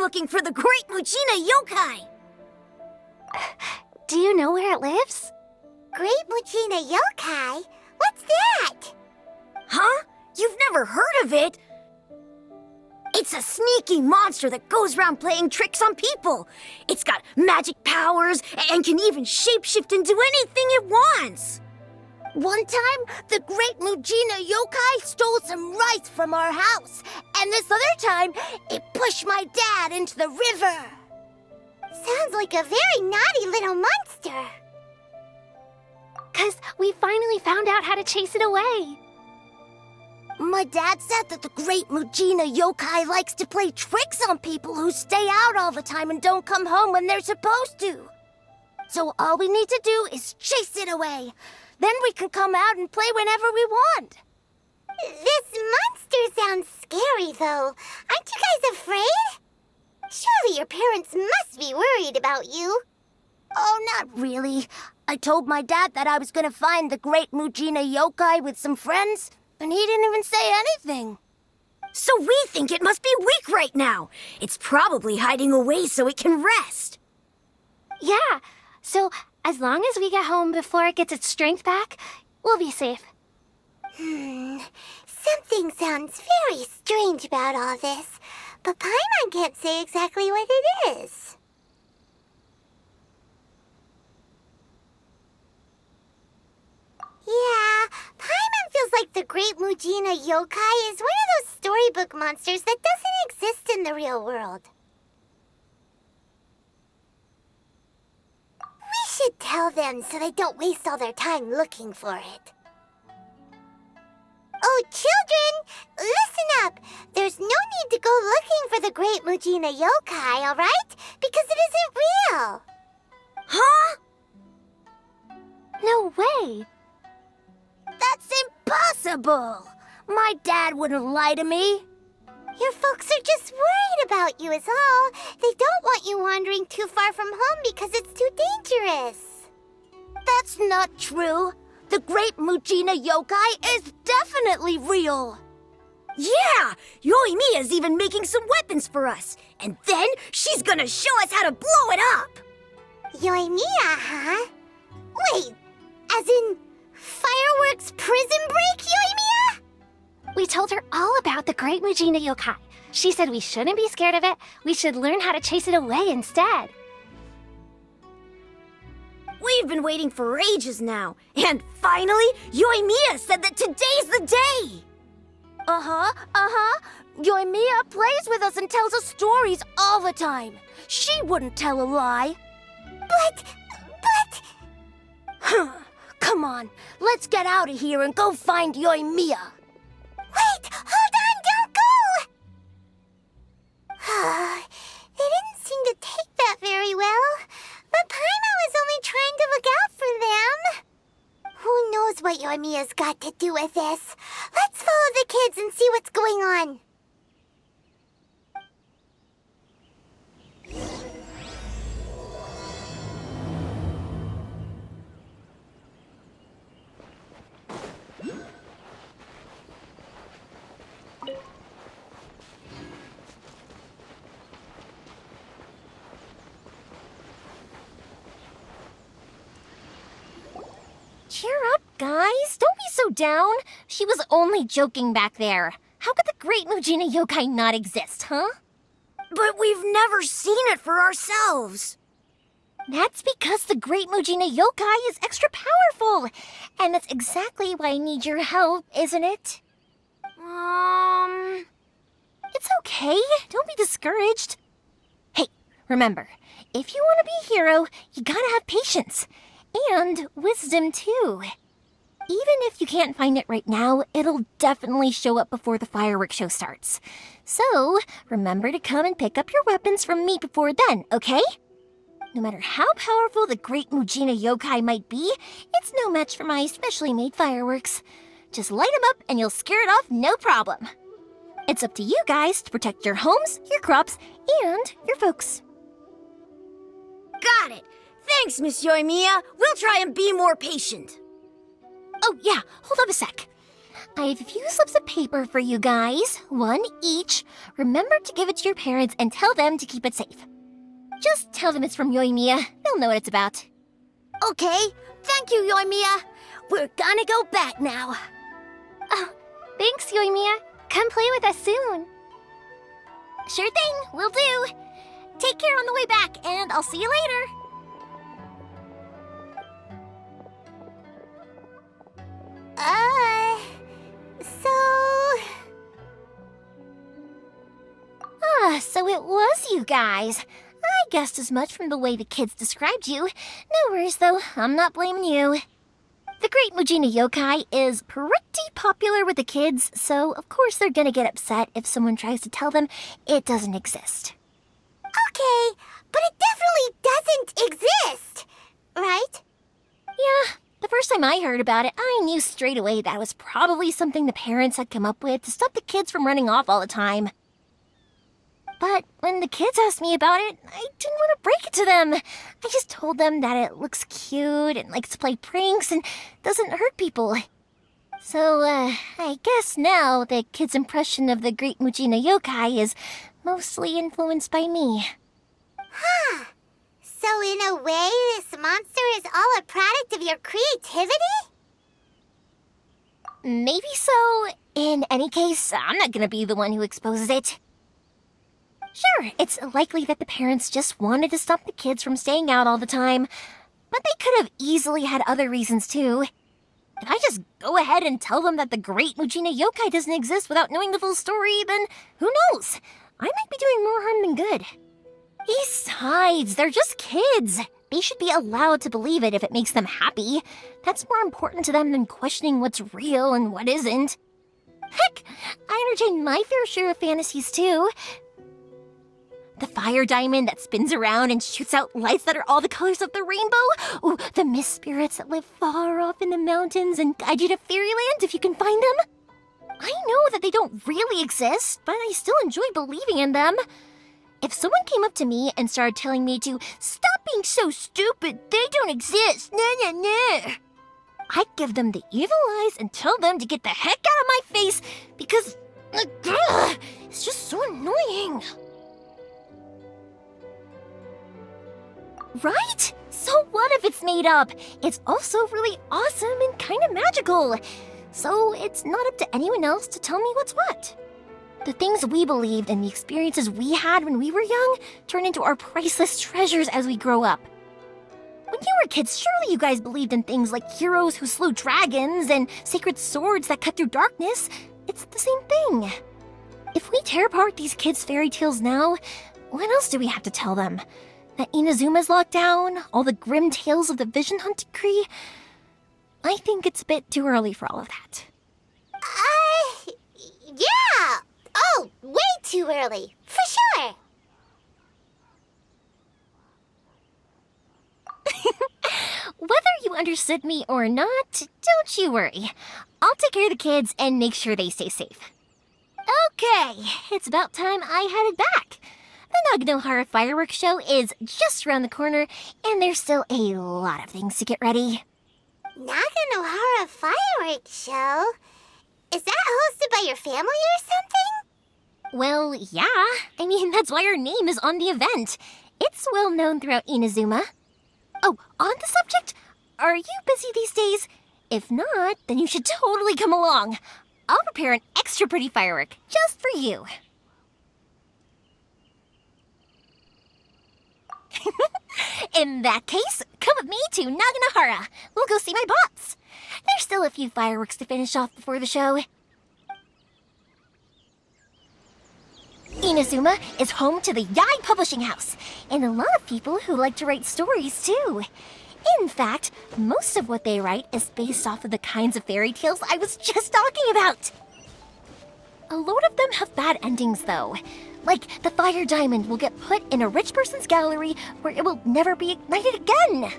We're looking for the Great Mujina Yokai! Do you know where it lives? Great Mujina Yokai? What's that? Huh? You've never heard of it? It's a sneaky monster that goes around playing tricks on people. It's got magic powers and can even shapeshift into anything it wants. One time, the Great Mujina Yokai stole some rice from our house. And this other time, it pushed my dad into the river. Sounds like a very naughty little monster. 'Cause we finally found out how to chase it away. My dad said that the Great Mujina Yokai likes to play tricks on people who stay out all the time and don't come home when they're supposed to. So all we need to do is chase it away. Then we can come out and play whenever we want. This monster sounds scary, though. Aren't you guys afraid? Surely your parents must be worried about you. Oh, not really. I told my dad that I was gonna find the Great Mujina Yokai with some friends, and he didn't even say anything. So we think it must be weak right now. It's probably hiding away so it can rest. Yeah, so as long as we get home before it gets its strength back, we'll be safe. Something sounds very strange about all this, but Paimon can't say exactly what it is. Yeah, Paimon feels like the Great Mujina Yokai is one of those storybook monsters that doesn't exist in the real world. We should tell them so they don't waste all their time looking for it. Oh, children, listen up. There's no need to go looking for the Great Mujina Yokai, all right? Because it isn't real. Huh? No way! That's impossible! My dad wouldn't lie to me. Your folks are just worried about you is all. They don't want you wandering too far from home because it's too dangerous. That's not true. The Great Mujina Yokai is definitely real. Yeah! Yoimiya's even making some weapons for us. And then she's gonna show us how to blow it up! Yoimiya, huh? Wait, as in fireworks prison break, Yoimiya? We told her all about the Great Mujina Yokai. She said we shouldn't be scared of it. We should learn how to chase it away instead. We've been waiting for ages now. And finally, Yoimiya said that today's the day! Yoimiya plays with us and tells us stories all the time. She wouldn't tell a lie. But... Come on, let's get out of here and go find Yoimiya. Wait, hold on, don't go! They didn't seem to take that very well. But Paimon was only trying to look out for them. Who knows what Yoimiya's got to do with this? Let's follow the kids and see what's going on. Cheer up, guys. Don't be so down. She was only joking back there. How could the Great Mujina Yokai not exist, huh? But we've never seen it for ourselves. That's because the Great Mujina Yokai is extra powerful. And that's exactly why I need your help, isn't it? It's okay. Don't be discouraged. Hey, remember, if you want to be a hero, you gotta have patience. And wisdom, too. Even if you can't find it right now, it'll definitely show up before the fireworks show starts. So, remember to come and pick up your weapons from me before then, okay? No matter how powerful the Great Mujina Yokai might be, it's no match for my specially made fireworks. Just light them up and you'll scare it off no problem. It's up to you guys to protect your homes, your crops, and your folks. Got it. Thanks, Miss Yoimiya. We'll try and be more patient. Oh, yeah, hold up a sec. I have a few slips of paper for you guys, one each. Remember to give it to your parents and tell them to keep it safe. Just tell them it's from Yoimiya. They'll know what it's about. Okay, thank you, Yoimiya. We're gonna go back now. Oh, thanks, Yoimiya. Come play with us soon. Sure thing, will do. Take care on the way back, and I'll see you later. So it was you guys. I guessed as much from the way the kids described you. No worries, though. I'm not blaming you. The Great Mujina Yokai is pretty popular with the kids, so of course they're gonna get upset if someone tries to tell them it doesn't exist. Okay, but it definitely doesn't exist, right? Yeah, the first time I heard about it, I knew straight away that it was probably something the parents had come up with to stop the kids from running off all the time. But when the kids asked me about it, I didn't want to break it to them. I just told them that it looks cute and likes to play pranks and doesn't hurt people. So, I guess now the kids' impression of the Great Mujina Yokai is mostly influenced by me. Huh. So in a way, this monster is all a product of your creativity? Maybe so. In any case, I'm not gonna be the one who exposes it. Sure, it's likely that the parents just wanted to stop the kids from staying out all the time, but they could have easily had other reasons too. If I just go ahead and tell them that the Great Mujina Yokai doesn't exist without knowing the full story, then who knows? I might be doing more harm than good. Besides, they're just kids. They should be allowed to believe it if it makes them happy. That's more important to them than questioning what's real and what isn't. Heck, I entertain my fair share of fantasies too. The fire diamond that spins around and shoots out lights that are all the colors of the rainbow. Ooh, the mist spirits that live far off in the mountains and guide you to fairyland if you can find them. I know that they don't really exist, but I still enjoy believing in them. If someone came up to me and started telling me to stop being so stupid, they don't exist, I'd give them the evil eyes and tell them to get the heck out of my face because it's just so annoying. Right? So what if it's made up? It's also really awesome and kind of magical. So it's not up to anyone else to tell me what's what. The things we believed and the experiences we had when we were young turn into our priceless treasures as we grow up. When you were kids, surely you guys believed in things like heroes who slew dragons and sacred swords that cut through darkness. It's the same thing. If we tear apart these kids' fairy tales now, what else do we have to tell them? That Inazuma's locked down? All the grim tales of the Vision Hunt decree? I think it's a bit too early for all of that. Yeah! Oh, way too early, for sure! Whether you understood me or not, don't you worry. I'll take care of the kids and make sure they stay safe. Okay, it's about time I headed back. The Naganohara fireworks show is just around the corner, and there's still a lot of things to get ready. Naganohara fireworks show? Is that hosted by your family or something? Well, yeah. I mean, that's why our name is on the event. It's well known throughout Inazuma. Oh, on the subject, are you busy these days? If not, then you should totally come along. I'll prepare an extra pretty firework just for you. In that case, come with me to Naganohara. We'll go see my bots. There's still a few fireworks to finish off before the show. Inazuma is home to the Yai Publishing House, and a lot of people who like to write stories too. In fact, most of what they write is based off of the kinds of fairy tales I was just talking about. A lot of them have bad endings though. Like, the fire diamond will get put in a rich person's gallery where it will never be ignited again.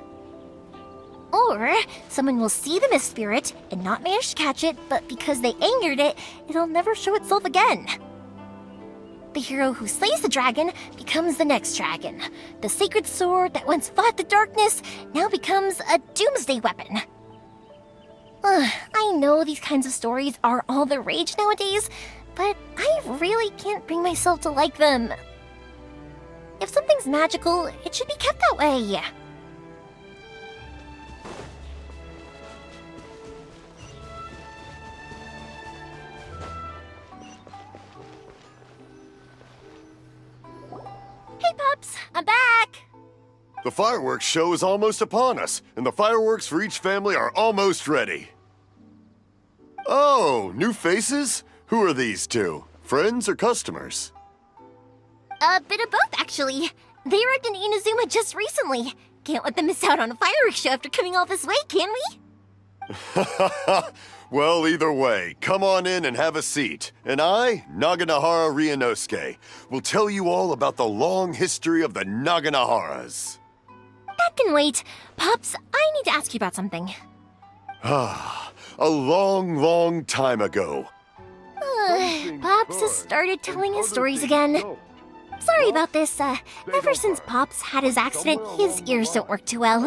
Or, someone will see the mist spirit and not manage to catch it, but because they angered it, it'll never show itself again. The hero who slays the dragon becomes the next dragon. The sacred sword that once fought the darkness now becomes a doomsday weapon. I know these kinds of stories are all the rage nowadays, but I really can't bring myself to like them. If something's magical, it should be kept that way. Hey, Pups, I'm back! The fireworks show is almost upon us, and the fireworks for each family are almost ready. Oh, new faces? Who are these two? Friends or customers? A bit of both, actually. They arrived in Inazuma just recently. Can't let them miss out on a fireworks show after coming all this way, can we? Well, either way, come on in and have a seat. And I, Naganahara Ryunosuke, will tell you all about the long history of the Naganaharas. That can wait. Pops, I need to ask you about something. A long, long time ago. Pops has started telling his stories again. Sorry about this. Ever since Pops had his accident, his ears don't work too well.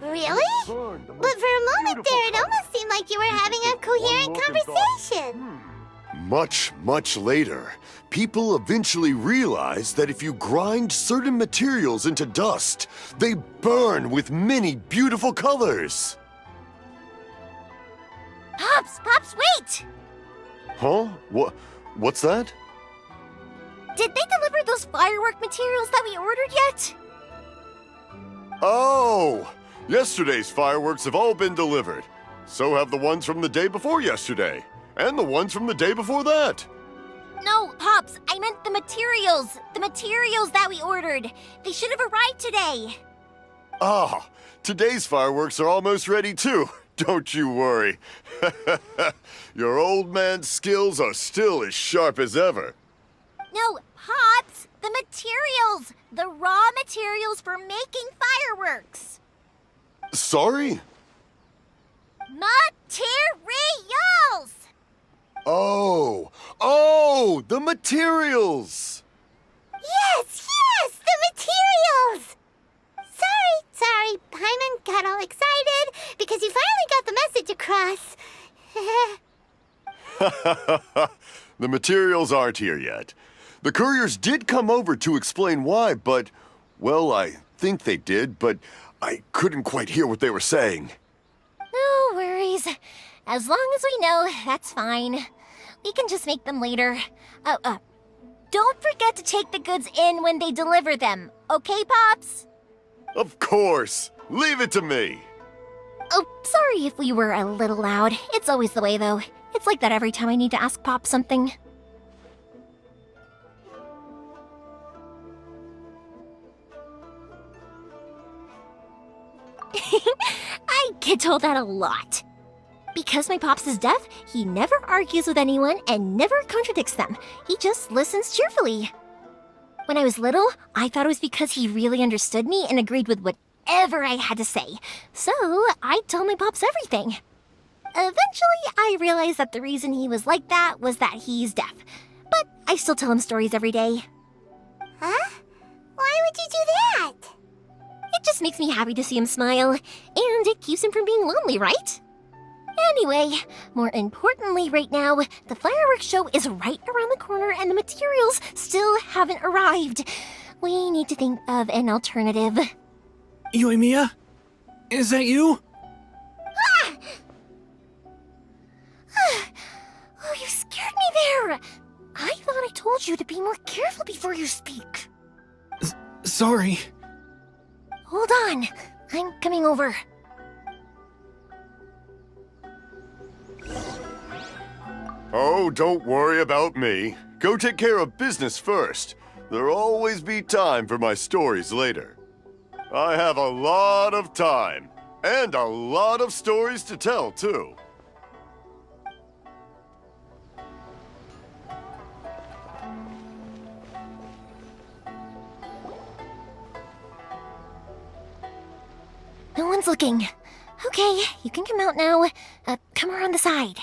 Really? But for a moment there, it almost seemed like you were having a coherent conversation. Much, much later, people eventually realized that if you grind certain materials into dust, they burn with many beautiful colors. Pops, wait! Huh? What's that? Did they deliver those firework materials that we ordered yet? Oh! Yesterday's fireworks have all been delivered. So have the ones from the day before yesterday. And the ones from the day before that. No, Pops, I meant the materials. The materials that we ordered. They should have arrived today. Ah, today's fireworks are almost ready too. Don't you worry. Your old man's skills are still as sharp as ever. No, Pops, the materials. The raw materials for making fireworks. Sorry? Materials! Oh, the materials! Yes, the materials! Sorry, Paimon got all excited because you finally got the message across. The materials aren't here yet. The couriers did come over to explain why, but, well, I think they did, but I couldn't quite hear what they were saying. No worries. As long as we know, that's fine. We can just make them later. Don't forget to take the goods in when they deliver them, okay, Pops? Of course. Leave it to me. Oh, sorry if we were a little loud. It's always the way, though. It's like that every time I need to ask Pop something. I get told that a lot. Because my Pops is deaf, he never argues with anyone and never contradicts them. He just listens cheerfully. When I was little, I thought it was because he really understood me and agreed with whatever I had to say. So I'd tell my Pops everything. Eventually, I realized that the reason he was like that was that he's deaf. But I still tell him stories every day. Huh? Why would you do that? It just makes me happy to see him smile, and it keeps him from being lonely, right? Anyway, more importantly right now, the fireworks show is right around the corner and the materials still haven't arrived. We need to think of an alternative. Yoimiya? Is that you? Oh, you scared me there! I thought I told you to be more careful before you speak. Sorry. Hold on, I'm coming over. Oh, don't worry about me. Go take care of business first. There'll always be time for my stories later. I have a lot of time, and a lot of stories to tell, too. No one's looking. Okay, you can come out now. Come around the side.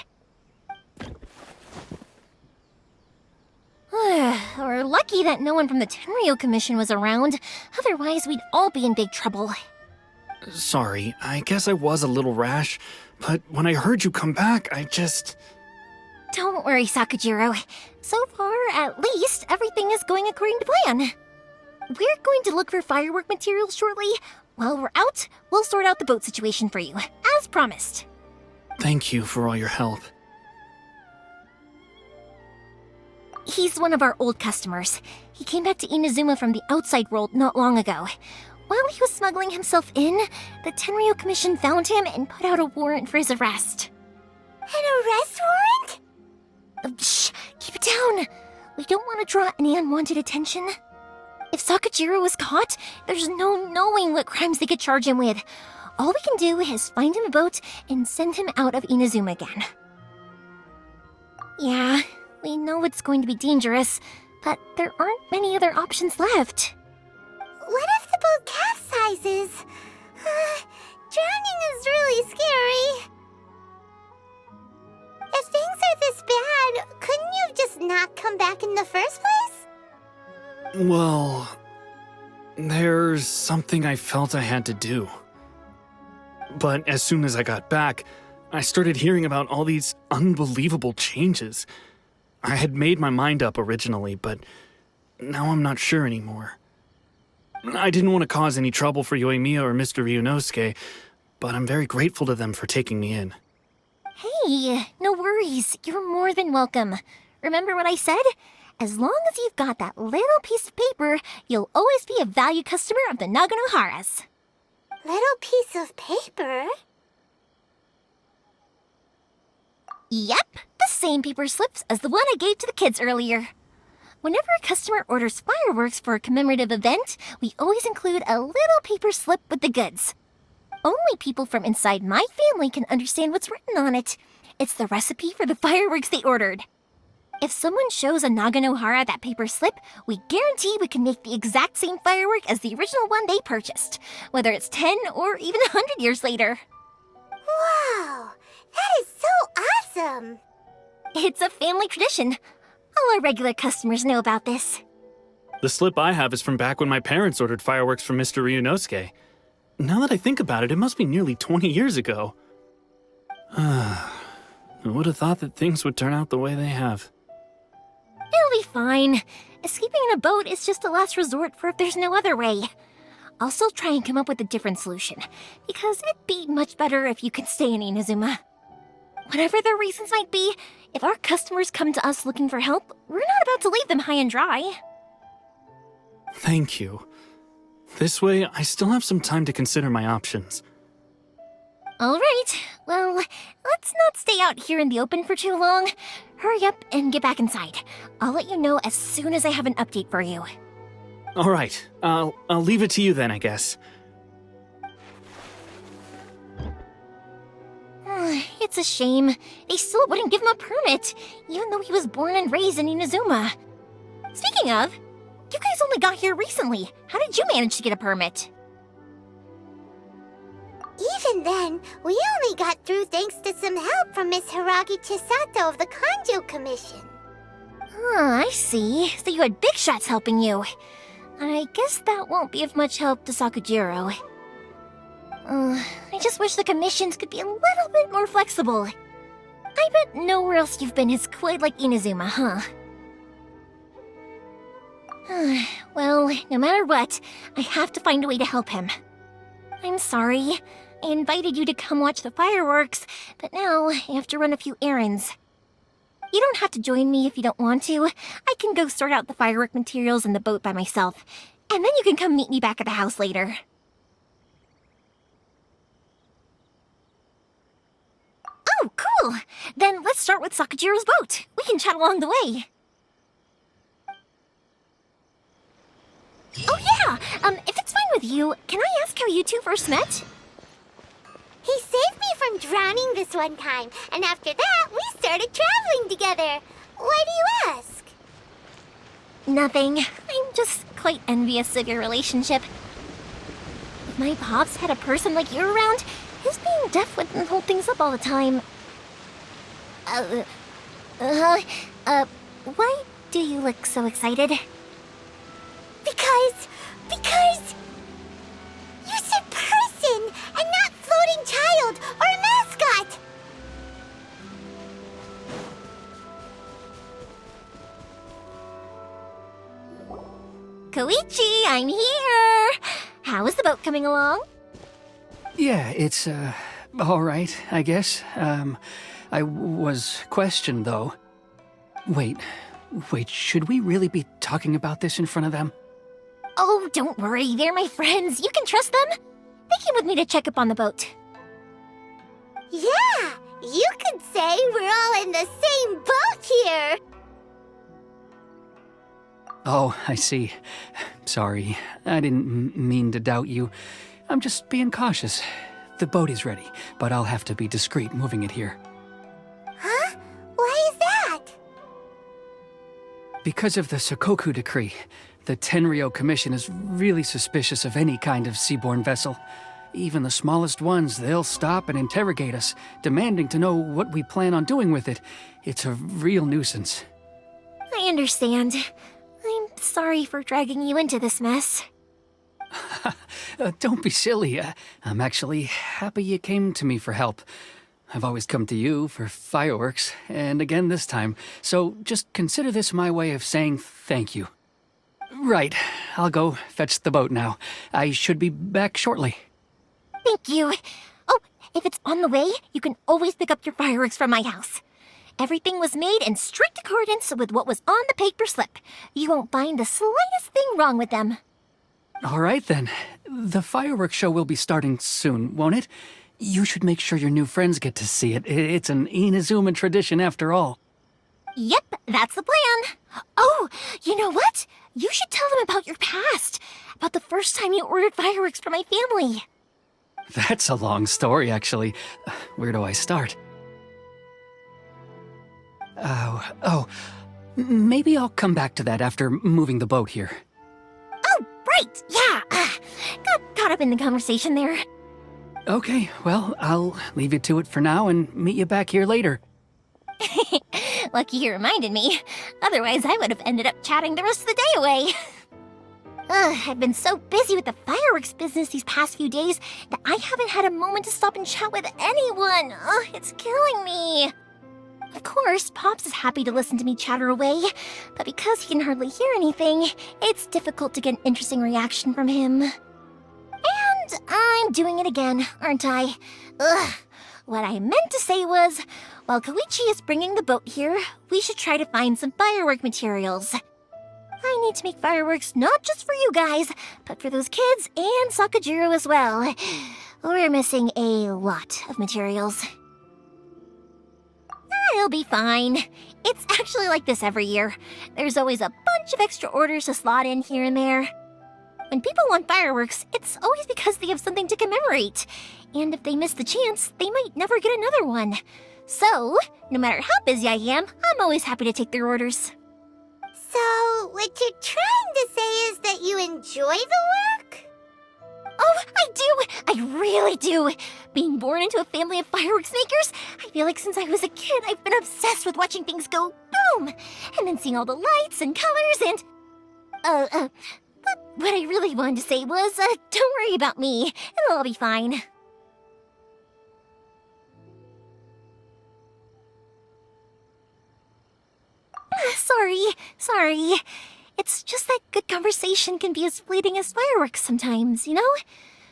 We're lucky that no one from the Tenryo Commission was around. Otherwise, we'd all be in big trouble. Sorry, I guess I was a little rash, But when I heard you come back, I just... Don't worry, Sakajiro. So far, at least, everything is going according to plan. We're going to look for firework materials shortly. While we're out, we'll sort out the boat situation for you, as promised. Thank you for all your help. He's one of our old customers. He came back to Inazuma from the outside world not long ago. While he was smuggling himself in, the Tenryo Commission found him and put out a warrant for his arrest. An arrest warrant? Shh! Keep it down! We don't want to draw any unwanted attention. If Sakajiro is caught, there's no knowing what crimes they could charge him with. All we can do is find him a boat and send him out of Inazuma again. Yeah, we know it's going to be dangerous, but there aren't many other options left. What if the boat capsizes? Drowning is really scary. If things are this bad, couldn't you have just not come back in the first place? Well, there's something I felt I had to do. But as soon as I got back, I started hearing about all these unbelievable changes. I had made my mind up originally, but now I'm not sure anymore. I didn't want to cause any trouble for Yoimiya or Mr. Ryunosuke, but I'm very grateful to them for taking me in. Hey, no worries. You're more than welcome. Remember what I said? As long as you've got that little piece of paper, you'll always be a valued customer of the Naganoharas. Little piece of paper? Yep, the same paper slips as the one I gave to the kids earlier. Whenever a customer orders fireworks for a commemorative event, we always include a little paper slip with the goods. Only people from inside my family can understand what's written on it. It's the recipe for the fireworks they ordered. If someone shows a Naganohara that paper slip, we guarantee we can make the exact same firework as the original one they purchased, whether it's 10 or even 100 years later. Wow, that is so awesome! It's a family tradition. All our regular customers know about this. The slip I have is from back when my parents ordered fireworks from Mr. Ryunosuke. Now that I think about it, it must be nearly 20 years ago. I would have thought that things would turn out the way they have. It'll be fine. Escaping in a boat is just a last resort for if there's no other way. I'll still try and come up with a different solution, because it'd be much better if you could stay in Inazuma. Whatever their reasons might be, if our customers come to us looking for help, we're not about to leave them high and dry. Thank you. This way, I still have some time to consider my options. All right, well, let's not stay out here in the open for too long. Hurry up and get back inside. I'll let you know as soon as I have an update for you. All right, I'll leave it to you then, I guess. It's a shame. They still wouldn't give him a permit, even though he was born and raised in Inazuma. Speaking of, you guys only got here recently. How did you manage to get a permit? Even then, we only got through thanks to some help from Miss Hiragi Chisato of the Kanjo Commission. I see. So you had big shots helping you. I guess that won't be of much help to Sakajiro. I just wish the commissions could be a little bit more flexible. I bet nowhere else you've been is quite like Inazuma, huh? Well, no matter what, I have to find a way to help him. I'm sorry. I invited you to come watch the fireworks, but now I have to run a few errands. You don't have to join me if you don't want to. I can go sort out the firework materials in the boat by myself, and then you can come meet me back at the house later. Oh, cool! Then let's start with Sakajiro's boat. We can chat along the way. Oh yeah! If it's fine with you, can I ask how you two first met? He saved me from drowning this one time, and after that, we started traveling together. Why do you ask? Nothing. I'm just quite envious of your relationship. If my pops had a person like you around, his being deaf wouldn't hold things up all the time. Why do you look so excited? Because... You said person, and not floating child or mascot! Koichi, I'm here! How is the boat coming along? Yeah, it's, all right, I guess. I was questioned, though. Wait, should we really be talking about this in front of them? Oh, don't worry, they're my friends. You can trust them. They came with me to check up on the boat. Yeah, you could say we're all in the same boat here. Oh, I see. Sorry, I didn't mean to doubt you. I'm just being cautious. The boat is ready, but I'll have to be discreet moving it here. Huh? Why is that? Because of the Sokoku decree, the Tenryou Commission is really suspicious of any kind of seaborne vessel. Even the smallest ones, they'll stop and interrogate us, demanding to know what we plan on doing with it. It's a real nuisance. I understand. I'm sorry for dragging you into this mess. Don't be silly. I'm actually happy you came to me for help. I've always come to you for fireworks, and again this time, so just consider this my way of saying thank you. Right, I'll go fetch the boat now. I should be back shortly. Thank you. Oh, if it's on the way, you can always pick up your fireworks from my house. Everything was made in strict accordance with what was on the paper slip. You won't find the slightest thing wrong with them. All right then. The fireworks show will be starting soon, won't it? You should make sure your new friends get to see it. It's an Inazuma tradition after all. Yep, that's the plan. Oh, you know what? You should tell them about your past. About the first time you ordered fireworks for my family. That's a long story, actually. Where do I start? Maybe I'll come back to that after moving the boat here. Oh, right, yeah. Got caught up in the conversation there. Okay, well, I'll leave you to it for now and meet you back here later. Lucky you reminded me. Otherwise, I would have ended up chatting the rest of the day away. I've been so busy with the fireworks business these past few days that I haven't had a moment to stop and chat with anyone. It's killing me. Of course, Pops is happy to listen to me chatter away, but because he can hardly hear anything, it's difficult to get an interesting reaction from him. And I'm doing it again, aren't I? What I meant to say was, while Koichi is bringing the boat here, we should try to find some firework materials. I need to make fireworks not just for you guys, but for those kids and Sakajiro as well. We're missing a lot of materials. It'll be fine. It's actually like this every year. There's always a bunch of extra orders to slot in here and there. When people want fireworks, it's always because they have something to commemorate. And if they miss the chance, they might never get another one. So, no matter how busy I am, I'm always happy to take their orders. So, what you're trying to say is that you enjoy the work? Oh, I do! I really do! Being born into a family of fireworks makers, I feel like since I was a kid, I've been obsessed with watching things go boom! And then seeing all the lights and colors and... But what I really wanted to say was, don't worry about me. It'll all be fine. Sorry. It's just that good conversation can be as fleeting as fireworks sometimes, you know?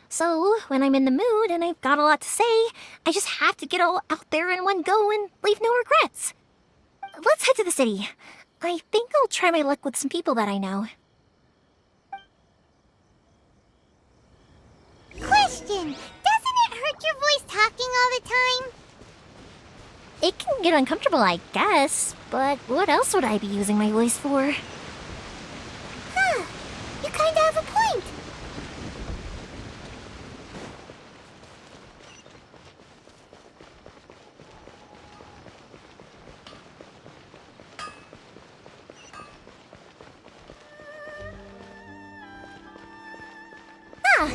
So, when I'm in the mood and I've got a lot to say, I just have to get all out there in one go and leave no regrets. Let's head to the city. I think I'll try my luck with some people that I know. Question! Doesn't it hurt your voice talking all the time? It can get uncomfortable, I guess, but what else would I be using my voice for? Huh. You kinda have a point.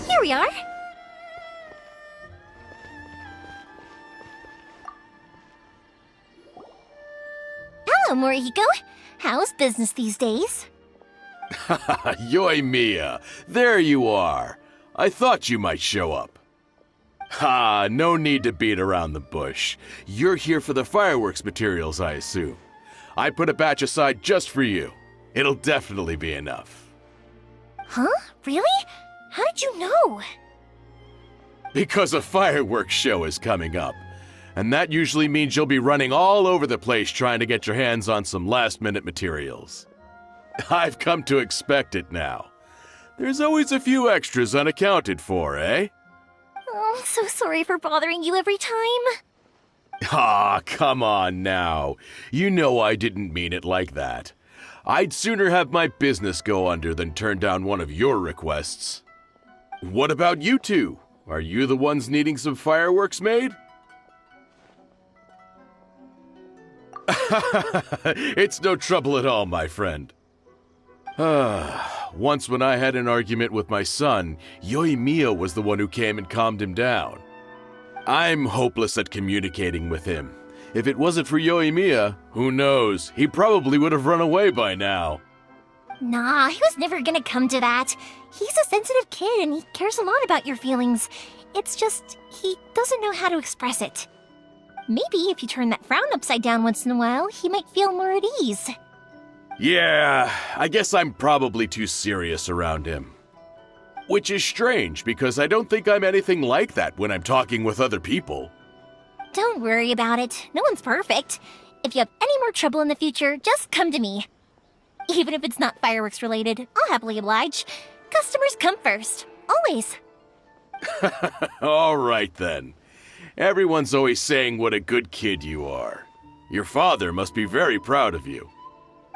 Here we are. Hello, Morihiko. How's business these days? Yoimiya, there you are. I thought you might show up. Ha, no need to beat around the bush. You're here for the fireworks materials, I assume. I put a batch aside just for you. It'll definitely be enough. Huh? Really? How did you know? Because a fireworks show is coming up. And that usually means you'll be running all over the place trying to get your hands on some last-minute materials. I've come to expect it now. There's always a few extras unaccounted for, eh? Oh, I'm so sorry for bothering you every time. Ah, come on now. You know I didn't mean it like that. I'd sooner have my business go under than turn down one of your requests. What about you two? Are you the ones needing some fireworks made? It's no trouble at all, my friend. Once when I had an argument with my son, Yoimiya was the one who came and calmed him down. I'm hopeless at communicating with him. If it wasn't for Yoimiya, who knows, he probably would have run away by now. Nah, he was never gonna come to that. He's a sensitive kid and he cares a lot about your feelings. It's just, he doesn't know how to express it. Maybe if you turn that frown upside down once in a while, he might feel more at ease. Yeah, I guess I'm probably too serious around him. Which is strange, because I don't think I'm anything like that when I'm talking with other people. Don't worry about it. No one's perfect. If you have any more trouble in the future, just come to me. Even if it's not fireworks related, I'll happily oblige. Customers come first. Always. All right then. Everyone's always saying what a good kid you are. Your father must be very proud of you.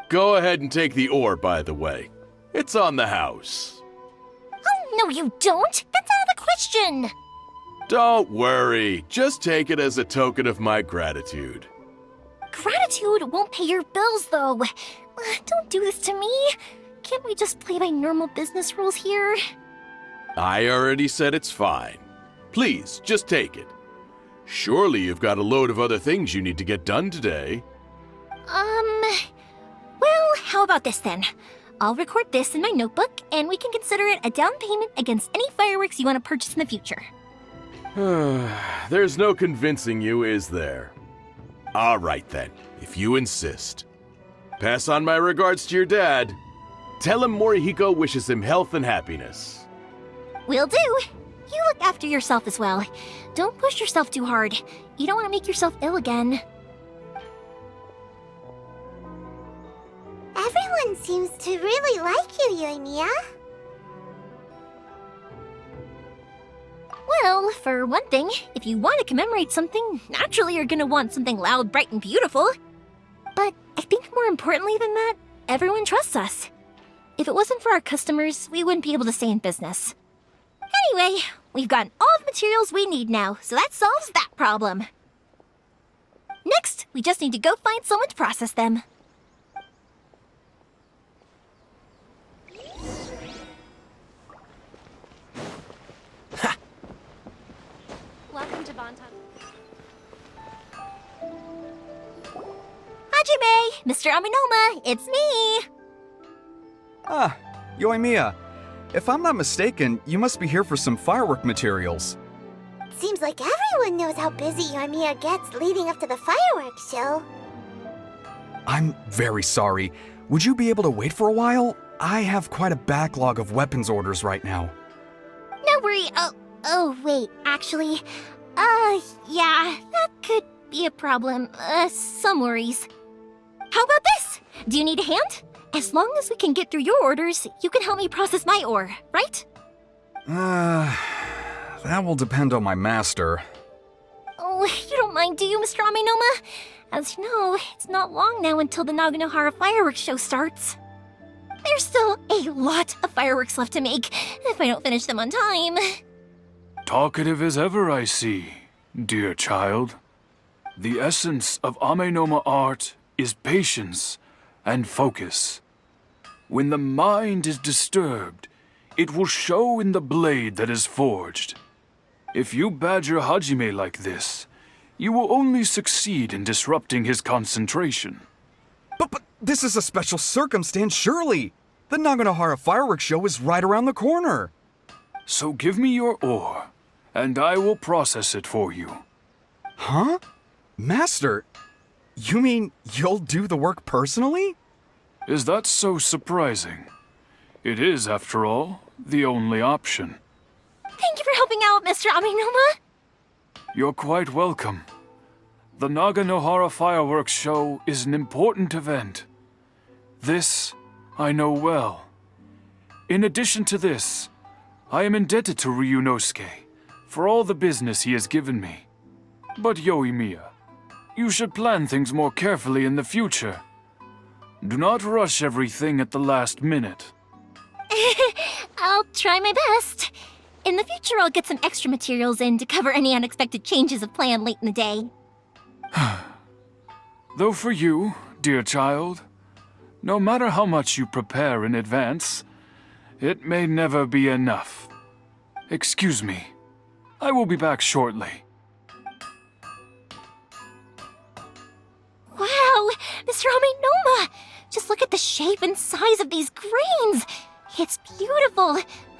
Go ahead and take the ore, by the way. It's on the house. Oh, no you don't! That's out of the question! Don't worry. Just take it as a token of my gratitude. Gratitude won't pay your bills, though. Don't do this to me. Can't we just play by normal business rules here? I already said it's fine. Please, just take it. Surely you've got a load of other things you need to get done today. Well, how about this then? I'll record this in my notebook, and we can consider it a down payment against any fireworks you want to purchase in the future. There's no convincing you, is there? All right then, if you insist. Pass on my regards to your dad. Tell him Morihiko wishes him health and happiness. Will do. You look after yourself as well. Don't push yourself too hard. You don't want to make yourself ill again. Everyone seems to really like you, Yoimiya. Well, for one thing, if you want to commemorate something, naturally you're gonna want something loud, bright, and beautiful. But I think more importantly than that, everyone trusts us. If it wasn't for our customers, we wouldn't be able to stay in business. Anyway, we've gotten all the materials we need now, so that solves that problem. Next, we just need to go find someone to process them. Welcome to Bonton. Hajime! Mr. Aminoma, it's me! Ah, Yoimiya. If I'm not mistaken, you must be here for some firework materials. Seems like everyone knows how busy Yoimiya gets leading up to the fireworks show. I'm very sorry. Would you be able to wait for a while? I have quite a backlog of weapons orders right now. No worry. Oh, wait, actually, yeah, that could be a problem. Some worries. How about this? Do you need a hand? As long as we can get through your orders, you can help me process my ore, right? That will depend on my master. Oh, you don't mind, do you, Mr. Aminoma? As you know, it's not long now until the Naganohara fireworks show starts. There's still a lot of fireworks left to make, if I don't finish them on time. Talkative as ever, I see, dear child. The essence of Amenoma art is patience and focus. When the mind is disturbed, it will show in the blade that is forged. If you badger Hajime like this, you will only succeed in disrupting his concentration. But this is a special circumstance, surely. The Naganohara fireworks show is right around the corner. So give me your ore, and I will process it for you. Huh? Master, you mean you'll do the work personally? Is that so surprising? It is, after all, the only option. Thank you for helping out, Mr. Aminoma. You're quite welcome. The Naganohara Fireworks Show is an important event. This I know well. In addition to this, I am indebted to Ryunosuke for all the business he has given me. But Yoimiya, you should plan things more carefully in the future. Do not rush everything at the last minute. I'll try my best. In the future, I'll get some extra materials in to cover any unexpected changes of plan late in the day. Though for you, dear child, no matter how much you prepare in advance, it may never be enough. Excuse me. I will be back shortly. Wow, Mr. Aminoma! Just look at the shape and size of these grains! It's beautiful!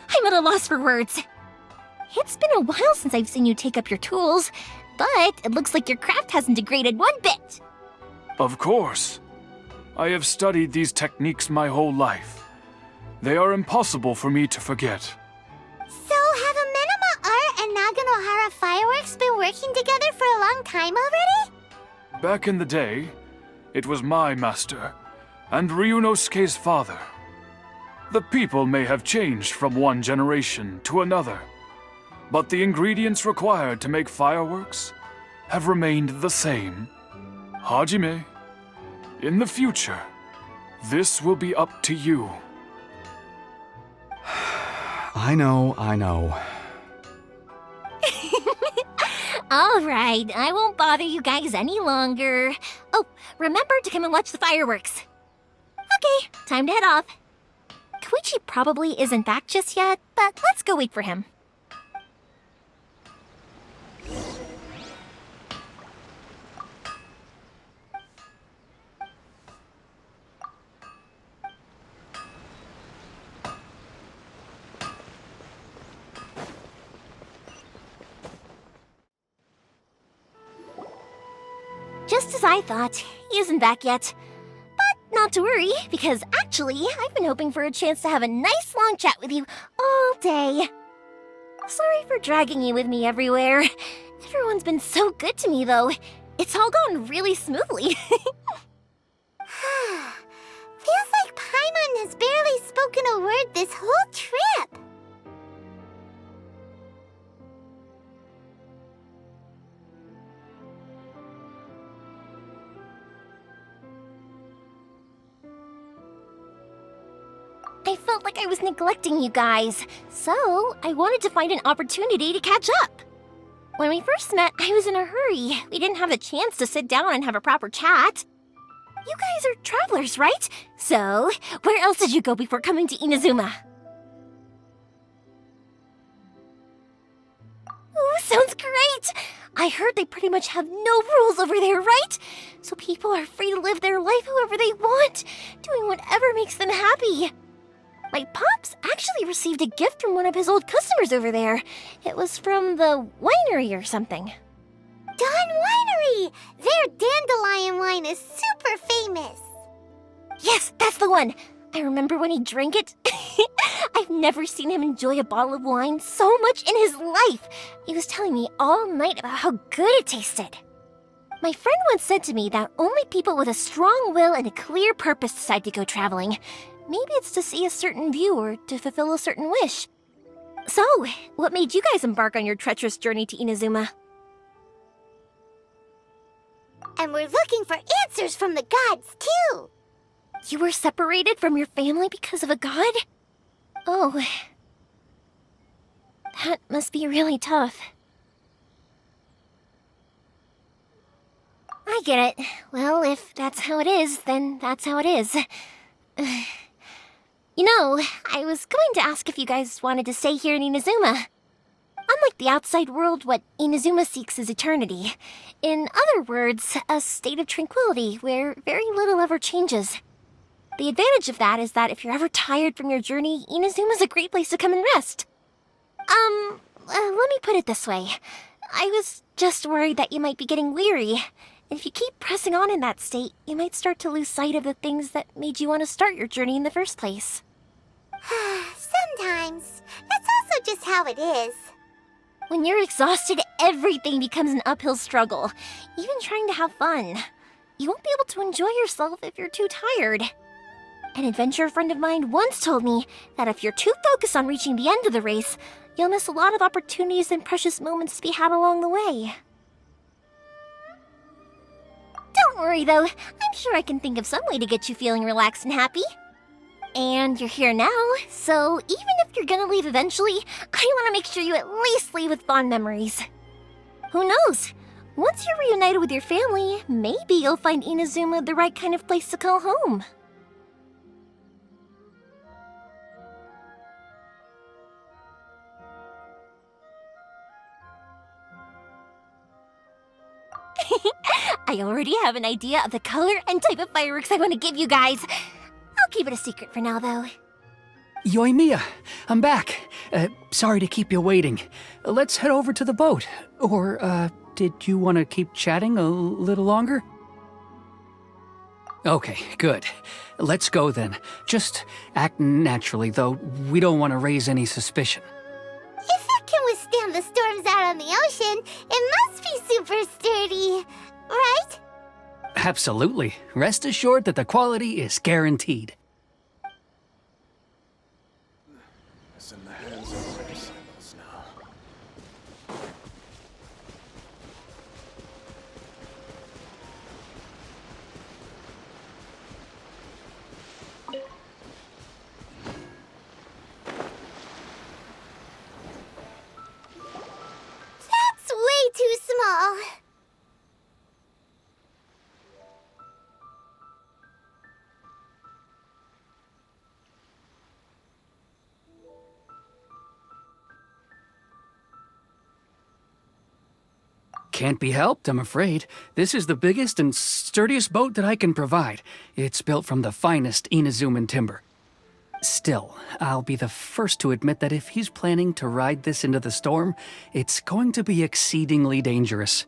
I'm at a loss for words. It's been a while since I've seen you take up your tools, but it looks like your craft hasn't degraded one bit. Of course. I have studied these techniques my whole life. They are impossible for me to forget. So, have Amenoma Art and Naganohara Fireworks been working together for a long time already? Back in the day, it was my master, and Ryunosuke's father. The people may have changed from one generation to another, but the ingredients required to make fireworks have remained the same. Hajime, in the future, this will be up to you. I know. All right, I won't bother you guys any longer. Oh, remember to come and watch the fireworks. Okay, time to head off. Koichi probably isn't back just yet, but let's go wait for him. Just as I thought, he isn't back yet. But not to worry, because actually, I've been hoping for a chance to have a nice long chat with you all day. Sorry for dragging you with me everywhere. Everyone's been so good to me, though. It's all gone really smoothly. Feels like Paimon has barely spoken a word this whole trip. I felt like I was neglecting you guys, so I wanted to find an opportunity to catch up. When we first met, I was in a hurry. We didn't have the chance to sit down and have a proper chat. You guys are travelers, right? So, where else did you go before coming to Inazuma? Ooh, sounds great! I heard they pretty much have no rules over there, right? So people are free to live their life however they want, doing whatever makes them happy. My pops actually received a gift from one of his old customers over there. It was from the winery or something. Dawn Winery! Their dandelion wine is super famous. Yes, that's the one! I remember when he drank it. I've never seen him enjoy a bottle of wine so much in his life. He was telling me all night about how good it tasted. My friend once said to me that only people with a strong will and a clear purpose decide to go traveling. Maybe it's to see a certain view or to fulfill a certain wish. So, what made you guys embark on your treacherous journey to Inazuma? And we're looking for answers from the gods, too. You were separated from your family because of a god? Oh. That must be really tough. I get it. Well, if that's how it is, then that's how it is. You know, I was going to ask if you guys wanted to stay here in Inazuma. Unlike the outside world, what Inazuma seeks is eternity. In other words, a state of tranquility where very little ever changes. The advantage of that is that if you're ever tired from your journey, Inazuma's a great place to come and rest. Let me put it this way. I was just worried that you might be getting weary. And if you keep pressing on in that state, you might start to lose sight of the things that made you want to start your journey in the first place. Sometimes. That's also just how it is. When you're exhausted, everything becomes an uphill struggle, even trying to have fun. You won't be able to enjoy yourself if you're too tired. An adventurer friend of mine once told me that if you're too focused on reaching the end of the race, you'll miss a lot of opportunities and precious moments to be had along the way. Don't worry though, I'm sure I can think of some way to get you feeling relaxed and happy. And you're here now, so even if you're gonna leave eventually, I want to make sure you at least leave with fond memories. Who knows? Once you're reunited with your family, maybe you'll find Inazuma the right kind of place to call home. I already have an idea of the color and type of fireworks I want to give you guys. I'll keep it a secret for now, though. Yoimiya, I'm back. Sorry to keep you waiting. Let's head over to the boat. Or, did you want to keep chatting a little longer? Okay, good. Let's go then. Just act naturally, though. We don't want to raise any suspicion. If it can withstand the storms out on the ocean, it must be super sturdy, right? Absolutely. Rest assured that the quality is guaranteed. It's in the hands of my disciples now. That's way too small. Can't be helped, I'm afraid. This is the biggest and sturdiest boat that I can provide. It's built from the finest Inazuman timber. Still, I'll be the first to admit that if he's planning to ride this into the storm, it's going to be exceedingly dangerous.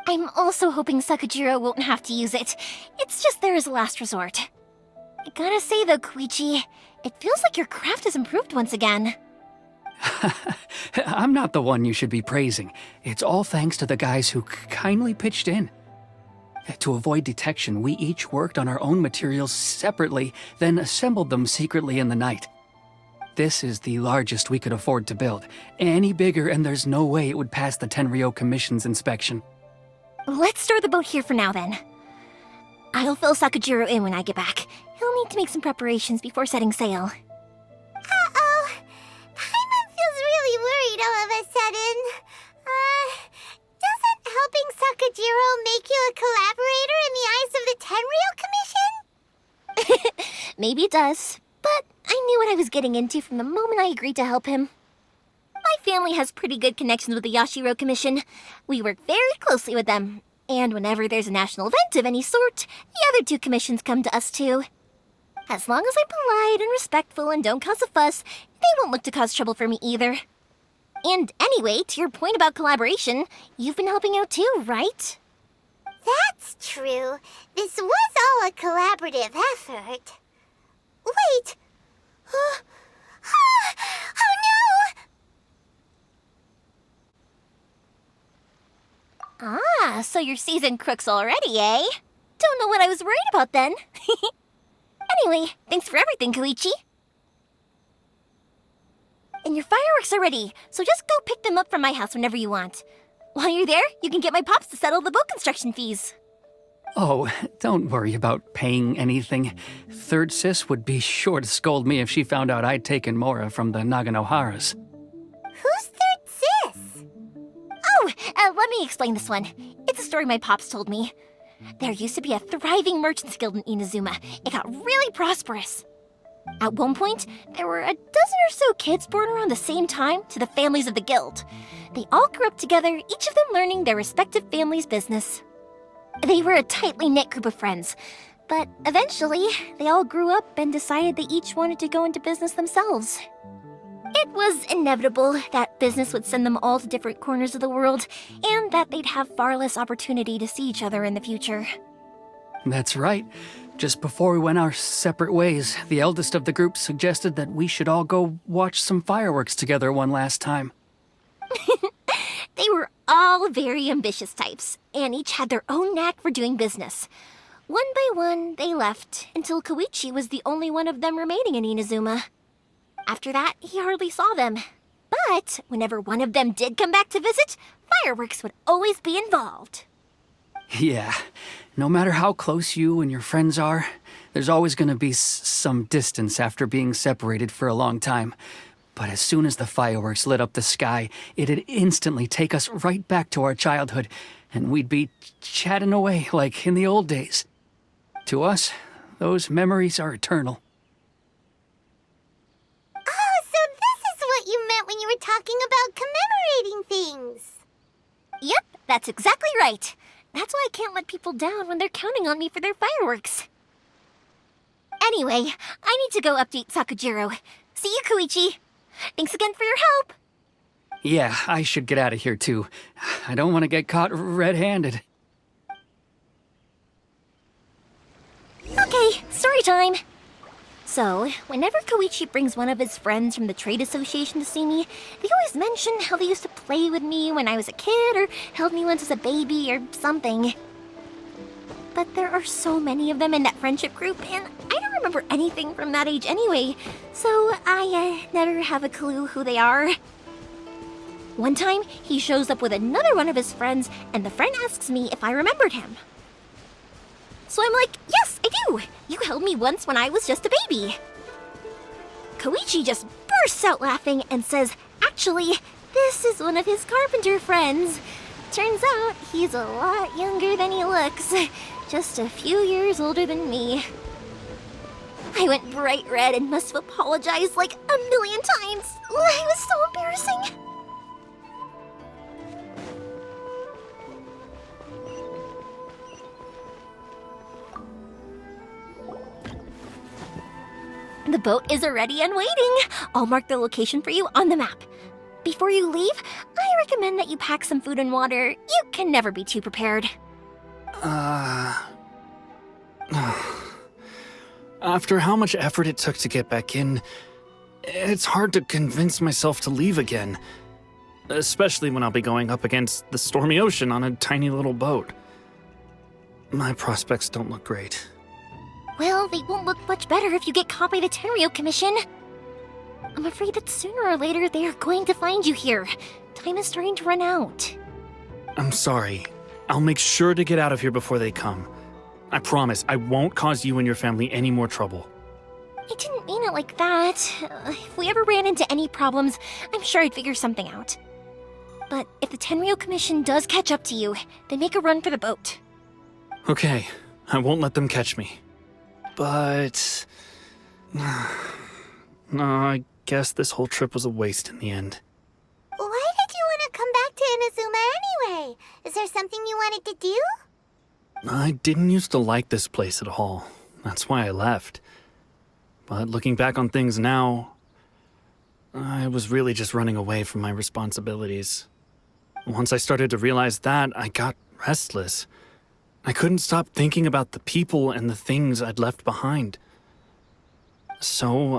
I'm also hoping Sakajiro won't have to use it. It's just there as a last resort. I gotta say though, Koichi, it feels like your craft has improved once again. I'm not the one you should be praising. It's all thanks to the guys who kindly pitched in. To avoid detection, we each worked on our own materials separately, then assembled them secretly in the night. This is the largest we could afford to build. Any bigger and there's no way it would pass the Tenryou Commission's inspection. Let's store the boat here for now then. I'll fill Sakajiro in when I get back. He'll need to make some preparations before setting sail. Uh-oh. Paimon feels really worried all of a sudden. Doesn't helping Sakajiro make you a collaborator in the eyes of the Tenryou Commission? Maybe it does, but I knew what I was getting into from the moment I agreed to help him. My family has pretty good connections with the Yashiro Commission. We work very closely with them, and whenever there's a national event of any sort, the other two commissions come to us too. As long as I'm polite and respectful and don't cause a fuss, they won't look to cause trouble for me either. And anyway, to your point about collaboration, you've been helping out too, right? That's true. This was all a collaborative effort. Wait! Oh no! Ah, so you're seasoned crooks already, eh? Don't know what I was worried about then. Anyway, thanks for everything, Koichi. And your fireworks are ready, so just go pick them up from my house whenever you want. While you're there, you can get my pops to settle the boat construction fees. Oh, don't worry about paying anything. Third Sis would be sure to scold me if she found out I'd taken Mora from the Naganoharas. Who's Third Sis? Oh, let me explain this one. It's a story my pops told me. There used to be a thriving merchants guild in Inazuma. It got really prosperous. At one point, there were a dozen or so kids born around the same time to the families of the guild. They all grew up together, each of them learning their respective family's business. They were a tightly knit group of friends, but eventually, they all grew up and decided they each wanted to go into business themselves. It was inevitable that business would send them all to different corners of the world, and that they'd have far less opportunity to see each other in the future. That's right. Just before we went our separate ways, the eldest of the group suggested that we should all go watch some fireworks together one last time. They were all very ambitious types, and each had their own knack for doing business. One by one, they left, until Koichi was the only one of them remaining in Inazuma. After that, he hardly saw them. But whenever one of them did come back to visit, fireworks would always be involved. Yeah, no matter how close you and your friends are, there's always going to be some distance after being separated for a long time. But as soon as the fireworks lit up the sky, it'd instantly take us right back to our childhood, and we'd be chatting away like in the old days. To us, those memories are eternal. Oh, so this is what you meant when you were talking about commemorating things. Yep, that's exactly right. That's why I can't let people down when they're counting on me for their fireworks. Anyway, I need to go update Sakujiro. See you, Koichi. Thanks again for your help. Yeah, I should get out of here too. I don't want to get caught red-handed. Okay, story time. So, whenever Koichi brings one of his friends from the trade association to see me, they always mention how they used to play with me when I was a kid or held me once as a baby or something. But there are so many of them in that friendship group, and I don't remember anything from that age anyway, so I never have a clue who they are. One time, he shows up with another one of his friends, and the friend asks me if I remembered him. So I'm like, yes, I do! You held me once when I was just a baby. Koichi just bursts out laughing and says, actually, this is one of his carpenter friends. Turns out he's a lot younger than he looks. Just a few years older than me. I went bright red and must have apologized like a million times. It was so embarrassing. The boat is ready and waiting. I'll mark the location for you on the map. Before you leave, I recommend that you pack some food and water. You can never be too prepared. After how much effort it took to get back in, it's hard to convince myself to leave again. Especially when I'll be going up against the stormy ocean on a tiny little boat. My prospects don't look great. Well, they won't look much better if you get caught by the Tenryou Commission. I'm afraid that sooner or later they are going to find you here. Time is starting to run out. I'm sorry. I'll make sure to get out of here before they come. I promise I won't cause you and your family any more trouble. I didn't mean it like that. If we ever ran into any problems, I'm sure I'd figure something out. But if the Tenryou Commission does catch up to you, then make a run for the boat. Okay, I won't let them catch me. But... no, I guess this whole trip was a waste in the end. Why did you want to come back to Inazuma anyway? Is there something you wanted to do? I didn't used to like this place at all. That's why I left. But looking back on things now, I was really just running away from my responsibilities. Once I started to realize that, I got restless. I couldn't stop thinking about the people and the things I'd left behind. So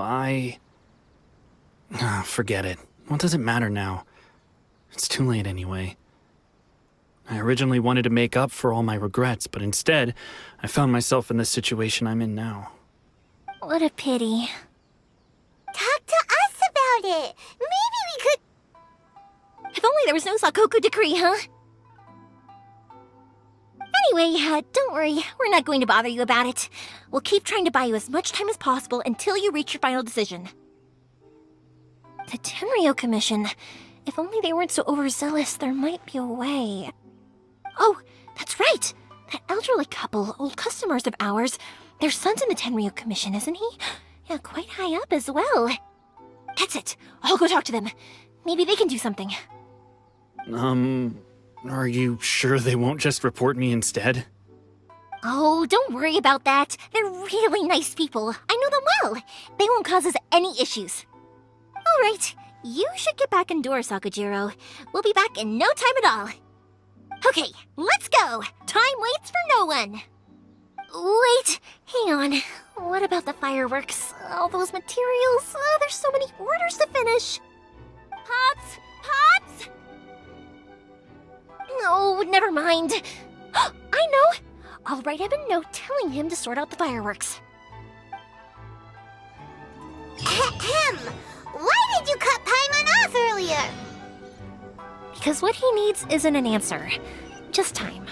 forget it. What does it matter now? It's too late anyway. I originally wanted to make up for all my regrets, but instead, I found myself in the situation I'm in now. What a pity. Talk to us about it. Maybe we could... If only there was no Sakoku decree, huh? Anyway, don't worry. We're not going to bother you about it. We'll keep trying to buy you as much time as possible until you reach your final decision. The Tenryou Commission. If only they weren't so overzealous, there might be a way. Oh, that's right! That elderly couple, old customers of ours, their son's in the Tenryou Commission, isn't he? Yeah, quite high up as well. That's it. I'll go talk to them. Maybe they can do something. Are you sure they won't just report me instead? Oh, don't worry about that. They're really nice people. I know them well. They won't cause us any issues. All right, you should get back indoors, Sakujiro. We'll be back in no time at all. Okay, let's go. Time waits for no one. Wait, hang on. What about the fireworks? All those materials? There's so many orders to finish. Pops! Pops! No, never mind. I know! I'll write him a note telling him to sort out the fireworks. Ahem! Why did you cut Paimon off earlier? Because what he needs isn't an answer, just time.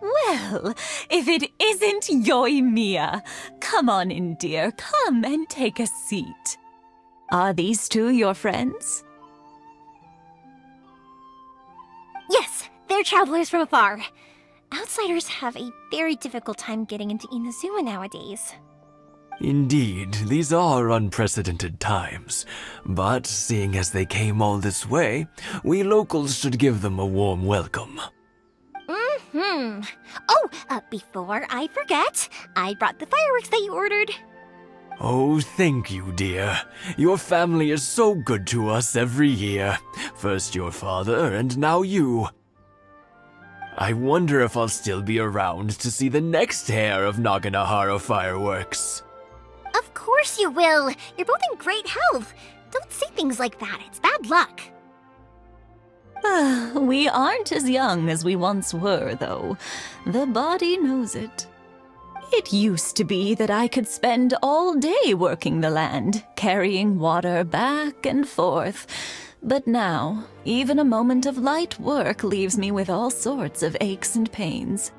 Well, if it isn't Yoimiya, come on in, dear. Come and take a seat. Are these two your friends? Yes, they're travelers from afar. Outsiders have a very difficult time getting into Inazuma nowadays. Indeed, these are unprecedented times. But seeing as they came all this way, we locals should give them a warm welcome. Oh, before I forget, I brought the fireworks that you ordered. Oh, thank you, dear. Your family is so good to us every year. First your father, and now you. I wonder if I'll still be around to see the next hair of Naganahara fireworks. Of course you will. You're both in great health. Don't say things like that. It's bad luck. We aren't as young as we once were, though. The body knows it. It used to be that I could spend all day working the land, carrying water back and forth. But now, even a moment of light work leaves me with all sorts of aches and pains.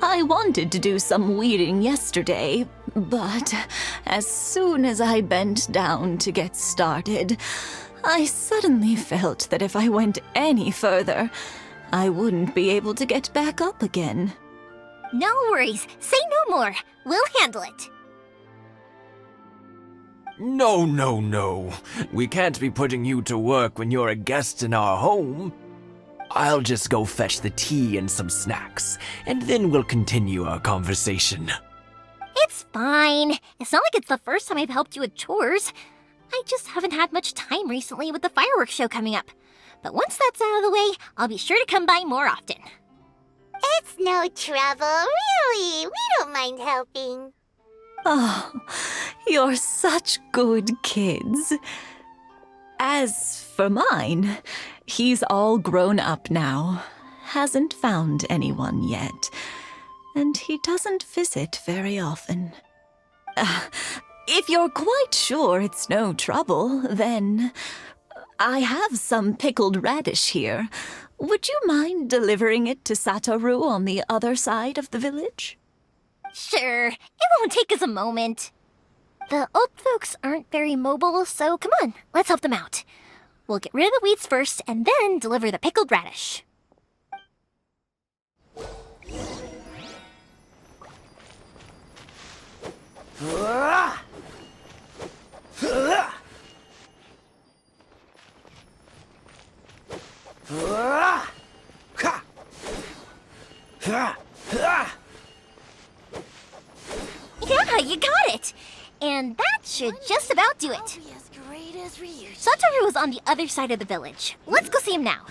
I wanted to do some weeding yesterday, but as soon as I bent down to get started, I suddenly felt that if I went any further, I wouldn't be able to get back up again. No worries. Say no more. We'll handle it. No, no, no. We can't be putting you to work when you're a guest in our home. I'll just go fetch the tea and some snacks, and then we'll continue our conversation. It's fine. It's not like it's the first time I've helped you with chores. I just haven't had much time recently with the fireworks show coming up. But once that's out of the way, I'll be sure to come by more often. It's no trouble, really. We don't mind helping. Oh, you're such good kids. As for mine, he's all grown up now, hasn't found anyone yet, and he doesn't visit very often. If you're quite sure it's no trouble, then I have some pickled radish here. Would you mind delivering it to Satoru on the other side of the village? Sure, it won't take us a moment. The old folks aren't very mobile, so come on, let's help them out. We'll get rid of the weeds first and then deliver the pickled radish. Yeah, you got it! And that should just about do it. Satoru is on the other side of the village. Let's go see him now.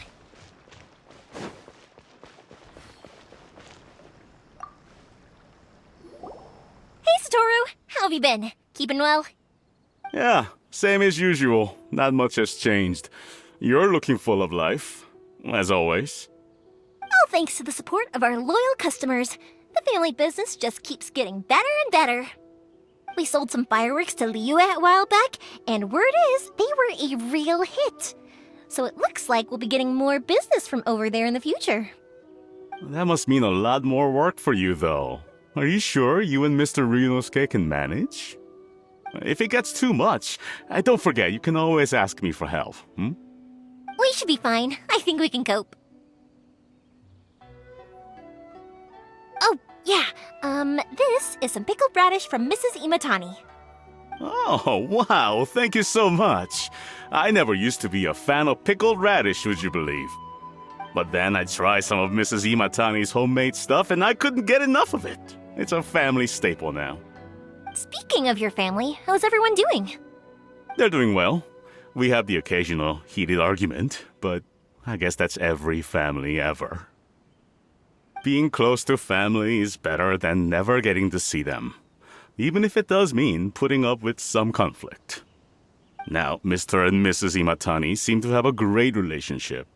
Hey, Satoru! How have you been? Keeping well? Yeah, same as usual. Not much has changed. You're looking full of life, as always. All thanks to the support of our loyal customers. The family business just keeps getting better and better. We sold some fireworks to Liyue a while back, and word is they were a real hit. So it looks like we'll be getting more business from over there in the future. That must mean a lot more work for you, though. Are you sure you and Mr. Ryunosuke can manage? If it gets too much, don't forget, you can always ask me for help, We should be fine. I think we can cope. Oh, yeah. This is some pickled radish from Mrs. Imatani. Oh, wow, thank you so much. I never used to be a fan of pickled radish, would you believe? But then I tried some of Mrs. Imatani's homemade stuff and I couldn't get enough of it. It's a family staple now. Speaking of your family, how's everyone doing? They're doing well. we have the occasional heated argument, but I guess that's every family ever. Being close to family is better than never getting to see them, even if it does mean putting up with some conflict. Now, Mr. and Mrs. Imatani seem to have a great relationship,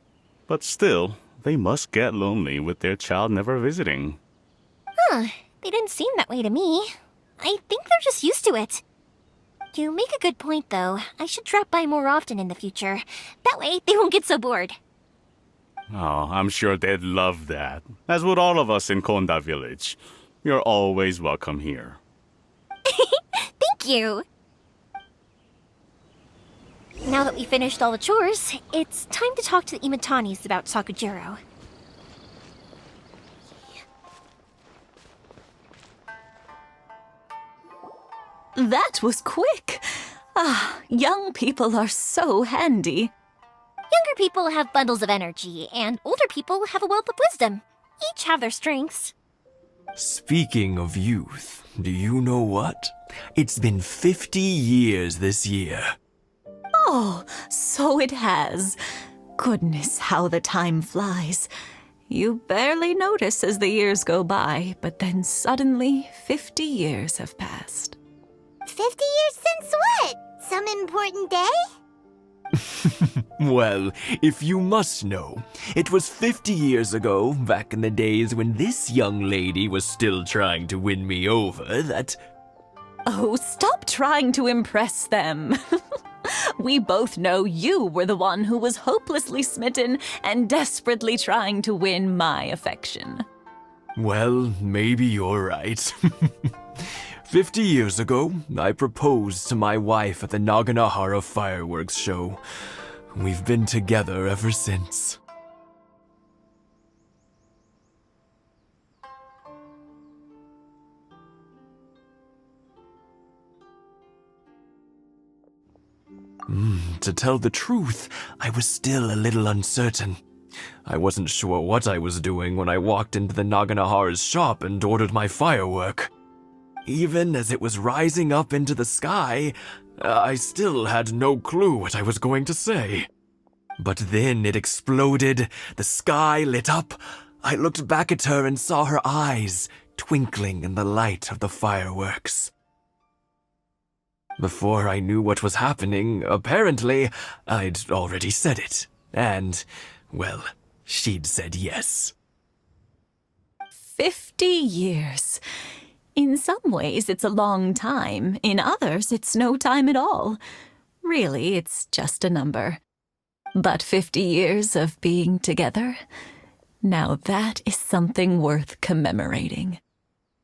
but still, they must get lonely with their child never visiting. Huh, they didn't seem that way to me. I think they're just used to it. You make a good point, though. I should drop by more often in the future. That way, they won't get so bored. Oh, I'm sure they'd love that, as would all of us in Konda Village. You're always welcome here. Thank you! Now that we finished all the chores, it's time to talk to the Imatanis about Sakujiro. That was quick. Ah, young people are so handy. Younger people have bundles of energy, and older people have a wealth of wisdom. Each have their strengths. Speaking of youth, do you know what? It's been 50 years this year. Oh, so it has. Goodness, how the time flies. You barely notice as the years go by, but then suddenly 50 years have passed. 50 years since what? Some important day? Well, if you must know, it was 50 years ago, back in the days when this young lady was still trying to win me over, that... Oh, stop trying to impress them. We both know you were the one who was hopelessly smitten and desperately trying to win my affection. Well, maybe you're right. 50 years ago, I proposed to my wife at the Naganahara fireworks show. We've been together ever since. To tell the truth, I was still a little uncertain. I wasn't sure what I was doing when I walked into the Naganahara's shop and ordered my firework. Even as it was rising up into the sky, I still had no clue what I was going to say. But then it exploded, the sky lit up. I looked back at her and saw her eyes twinkling in the light of the fireworks. Before I knew what was happening, apparently, I'd already said it. And, well, she'd said yes. 50 years. In some ways, it's a long time. In others, it's no time at all. Really, it's just a number. But 50 years of being together, now that is something worth commemorating.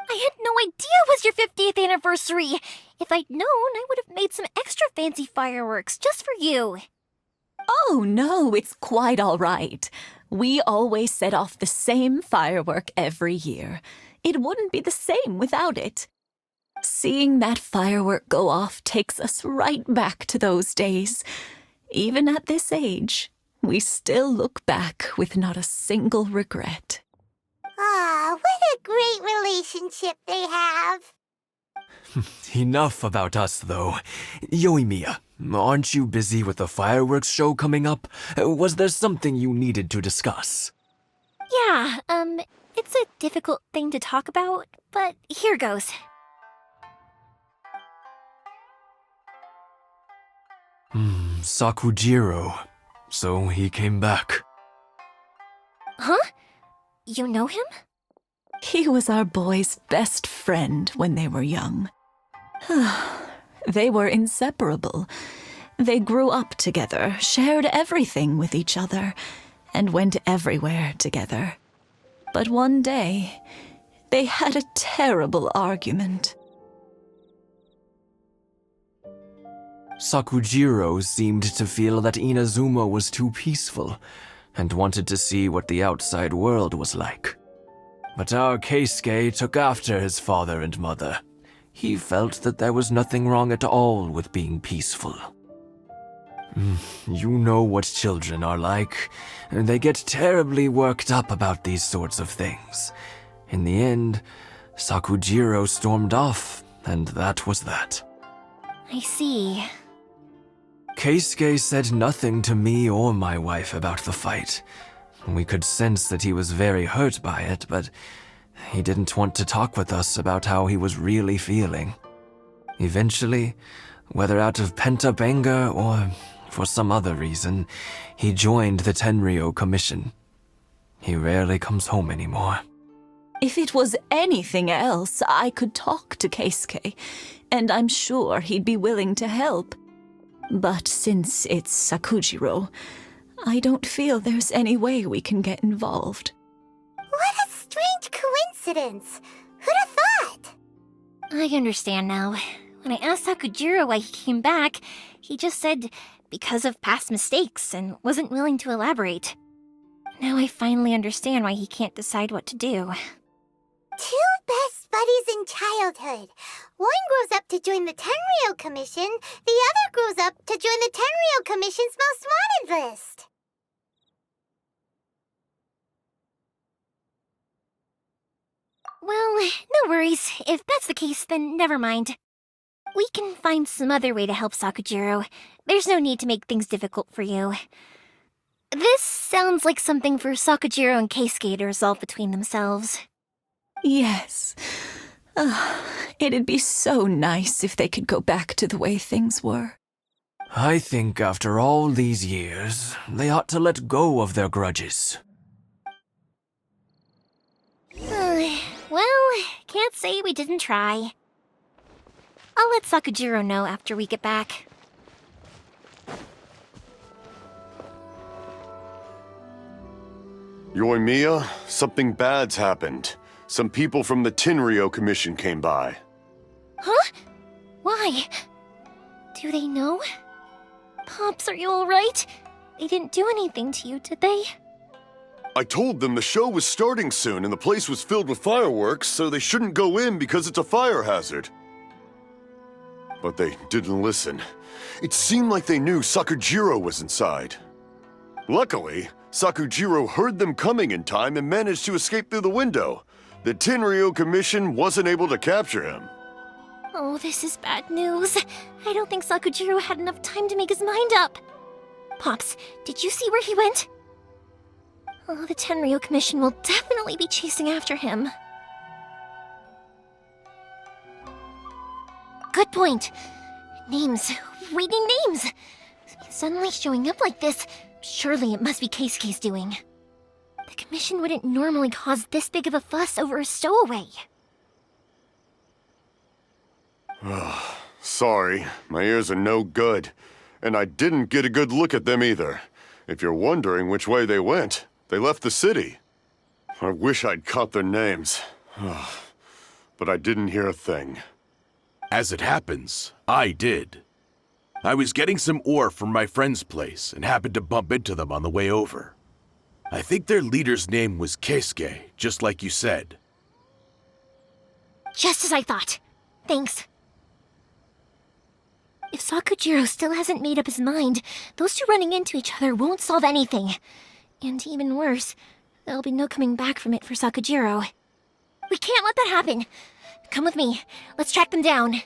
I had no idea it was your 50th anniversary. If I'd known, I would have made some extra fancy fireworks just for you. Oh, no, it's quite all right. We always set off the same firework every year. It wouldn't be the same without it. Seeing that firework go off takes us right back to those days. Even at this age, we still look back with not a single regret. Ah, what a great relationship they have. Enough about us, though. Yoimiya, aren't you busy with the fireworks show coming up? Was there something you needed to discuss? Yeah, it's a difficult thing to talk about, but here goes. Sakujiro. So he came back. Huh? You know him? He was our boy's best friend when they were young. They were inseparable. They grew up together, shared everything with each other, and went everywhere together. But one day, they had a terrible argument. Sakujiro seemed to feel that Inazuma was too peaceful, and wanted to see what the outside world was like. But our Keisuke took after his father and mother. He felt that there was nothing wrong at all with being peaceful. You know what children are like. They get terribly worked up about these sorts of things. In the end, Sakujiro stormed off, and that was that. I see. Keisuke said nothing to me or my wife about the fight. We could sense that he was very hurt by it, but he didn't want to talk with us about how he was really feeling. Eventually, whether out of pent-up anger or for some other reason, he joined the Tenryou Commission. He rarely comes home anymore. If it was anything else, I could talk to Keisuke, and I'm sure he'd be willing to help. But since it's Sakujiro, I don't feel there's any way we can get involved. What a strange coincidence. Who'd have thought? I understand now. When I asked Sakujiro why he came back, he just said because of past mistakes and wasn't willing to elaborate. Now I finally understand why he can't decide what to do. Two best buddies in childhood. One grows up to join the Tenryou Commission, the other grows up to join the Tenryou Commission's most wanted list. Well, no worries. If that's the case, then never mind. We can find some other way to help Sakujiro. There's no need to make things difficult for you. This sounds like something for Sakujiro and Keisuke to resolve between themselves. Yes. It'd be so nice if they could go back to the way things were. I think after all these years, they ought to let go of their grudges. Well, can't say we didn't try. I'll let Sakujiro know after we get back. Yoimiya, something bad's happened. Some people from the Tenryou Commission came by. Huh? Why? Do they know? Pops, are you alright? They didn't do anything to you, did they? I told them the show was starting soon and the place was filled with fireworks, so they shouldn't go in because it's a fire hazard. But they didn't listen. It seemed like they knew Sakujiro was inside. Luckily, Sakujiro heard them coming in time and managed to escape through the window. The Tenryou Commission wasn't able to capture him. Oh, this is bad news. I don't think Sakujiro had enough time to make his mind up. Pops, did you see where he went? Oh, the Tenryou Commission will definitely be chasing after him. Good point. Names. Reading names. Suddenly showing up like this. Surely it must be Keisuke's doing. The Commission wouldn't normally cause this big of a fuss over a stowaway. Sorry, my ears are no good. And I didn't get a good look at them either. If you're wondering which way they went, they left the city. I wish I'd caught their names. But I didn't hear a thing. As it happens, I did. I was getting some ore from my friend's place and happened to bump into them on the way over. I think their leader's name was Keisuke, just like you said. Just as I thought. Thanks. If Sakujiro still hasn't made up his mind, those two running into each other won't solve anything. And even worse, there'll be no coming back from it for Sakujiro. We can't let that happen. Come with me. Let's track them down.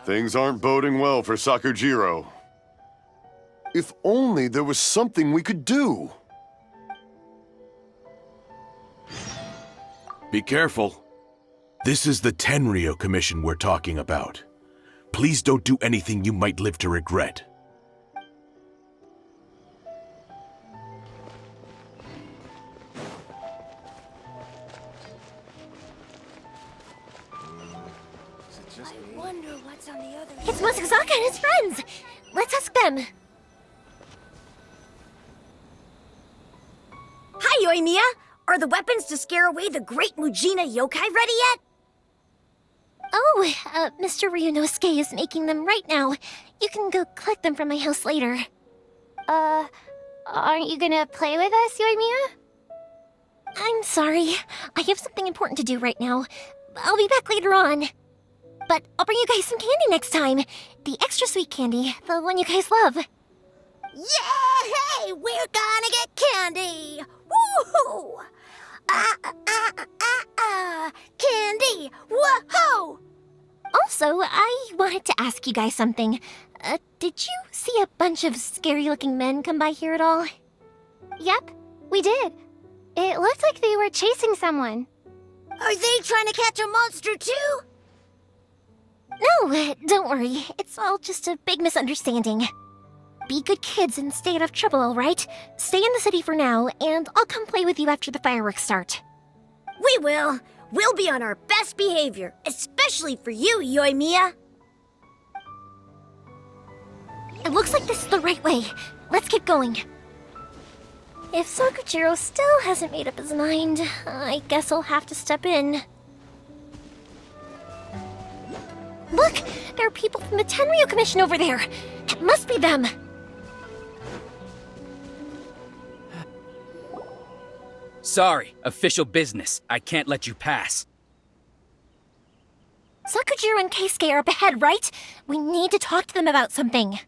Things aren't boding well for Sakujiro. If only there was something we could do. Be careful. This is the Tenryou Commission we're talking about. Please don't do anything you might live to regret. I wonder what's on the other It's Masazaka and his friends! Let's ask them. Hi, Yoimiya! Are the weapons to scare away the great Mujina yokai ready yet? Oh, Mr. Ryunosuke is making them right now. You can go collect them from my house later. Aren't you gonna play with us, Yoimiya? I'm sorry. I have something important to do right now. I'll be back later on. But I'll bring you guys some candy next time. The extra sweet candy, the one you guys love. Yay! We're gonna get candy! Woohoo! Candy! Whoa! Also, I wanted to ask you guys something. Did you see a bunch of scary-looking men come by here at all? Yep, we did. It looked like they were chasing someone. Are they trying to catch a monster too? No, don't worry. It's all just a big misunderstanding. Be good kids and stay out of trouble, all right? Stay in the city for now, and I'll come play with you after the fireworks start. We will. We'll be on our best behavior, especially for you, Yoimiya. It looks like this is the right way. Let's keep going. If Sakujiro still hasn't made up his mind, I guess I'll have to step in. Look! There are people from the Tenryo Commission over there! It must be them! Sorry, official business. I can't let you pass. Sakujiro and Keisuke are up ahead, right? We need to talk to them about something.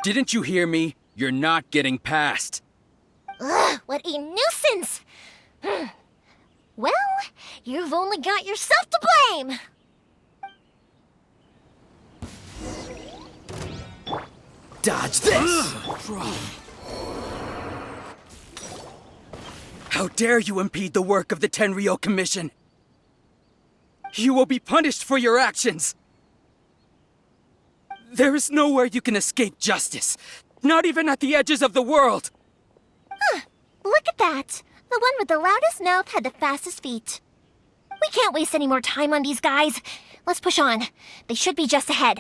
Didn't you hear me? You're not getting past. Ugh, what a nuisance! Well, you've only got yourself to blame! Dodge this! How dare you impede the work of the Tenryo Commission? You will be punished for your actions! There is nowhere you can escape justice, not even at the edges of the world! Huh, look at that! The one with the loudest mouth had the fastest feet. We can't waste any more time on these guys. Let's push on. They should be just ahead.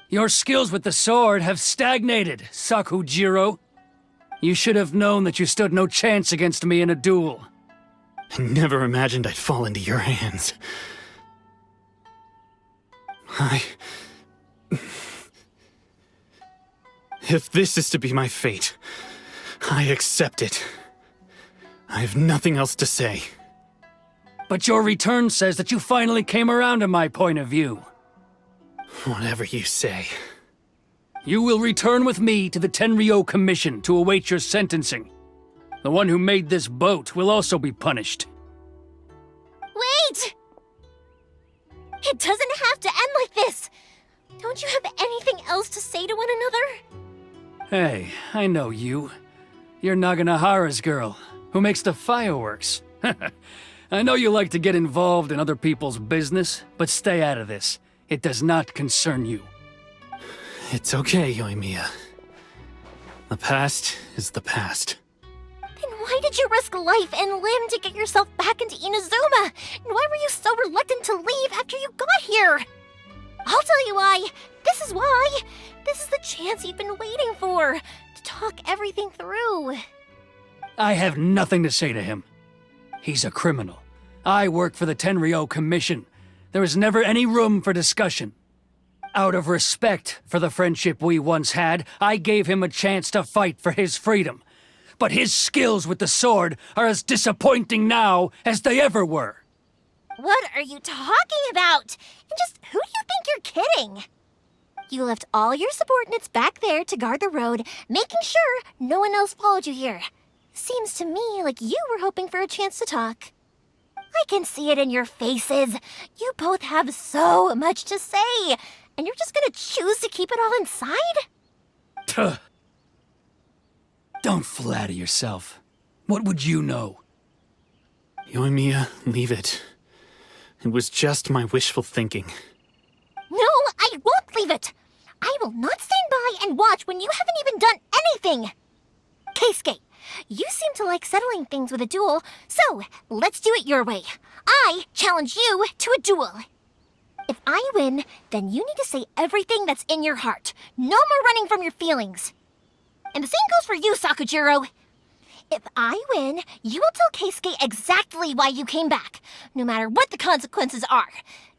Your skills with the sword have stagnated, Sakujiro. You should have known that you stood no chance against me in a duel. I never imagined I'd fall into your hands. If this is to be my fate, I accept it. I have nothing else to say. But your return says that you finally came around to my point of view. Whatever you say. You will return with me to the Tenryo Commission to await your sentencing. The one who made this boat will also be punished. Wait! It doesn't have to end like this! Don't you have anything else to say to one another? Hey, I know you. You're Naganahara's girl, who makes the fireworks. I know you like to get involved in other people's business, but stay out of this. It does not concern you. It's okay, Yoimiya. The past is the past. Then why did you risk life and limb to get yourself back into Inazuma? And why were you so reluctant to leave after you got here? I'll tell you why. This is why. This is the chance you've been waiting for, to talk everything through. I have nothing to say to him. He's a criminal. I work for the Tenryo Commission. There is never any room for discussion. Out of respect for the friendship we once had, I gave him a chance to fight for his freedom. But his skills with the sword are as disappointing now as they ever were. What are you talking about? And just who do you think you're kidding? You left all your subordinates back there to guard the road, making sure no one else followed you here. Seems to me like you were hoping for a chance to talk. I can see it in your faces. You both have so much to say, and you're just gonna choose to keep it all inside? Tuh. Don't flatter yourself. What would you know? Yoimiya, leave it. It was just my wishful thinking. No, I won't leave it! I will not stand by and watch when you haven't even done anything! Keisuke, you seem to like settling things with a duel, so let's do it your way. I challenge you to a duel. If I win, then you need to say everything that's in your heart. No more running from your feelings. And the same goes for you, Sakujiro. If I win, you will tell Keisuke exactly why you came back, no matter what the consequences are.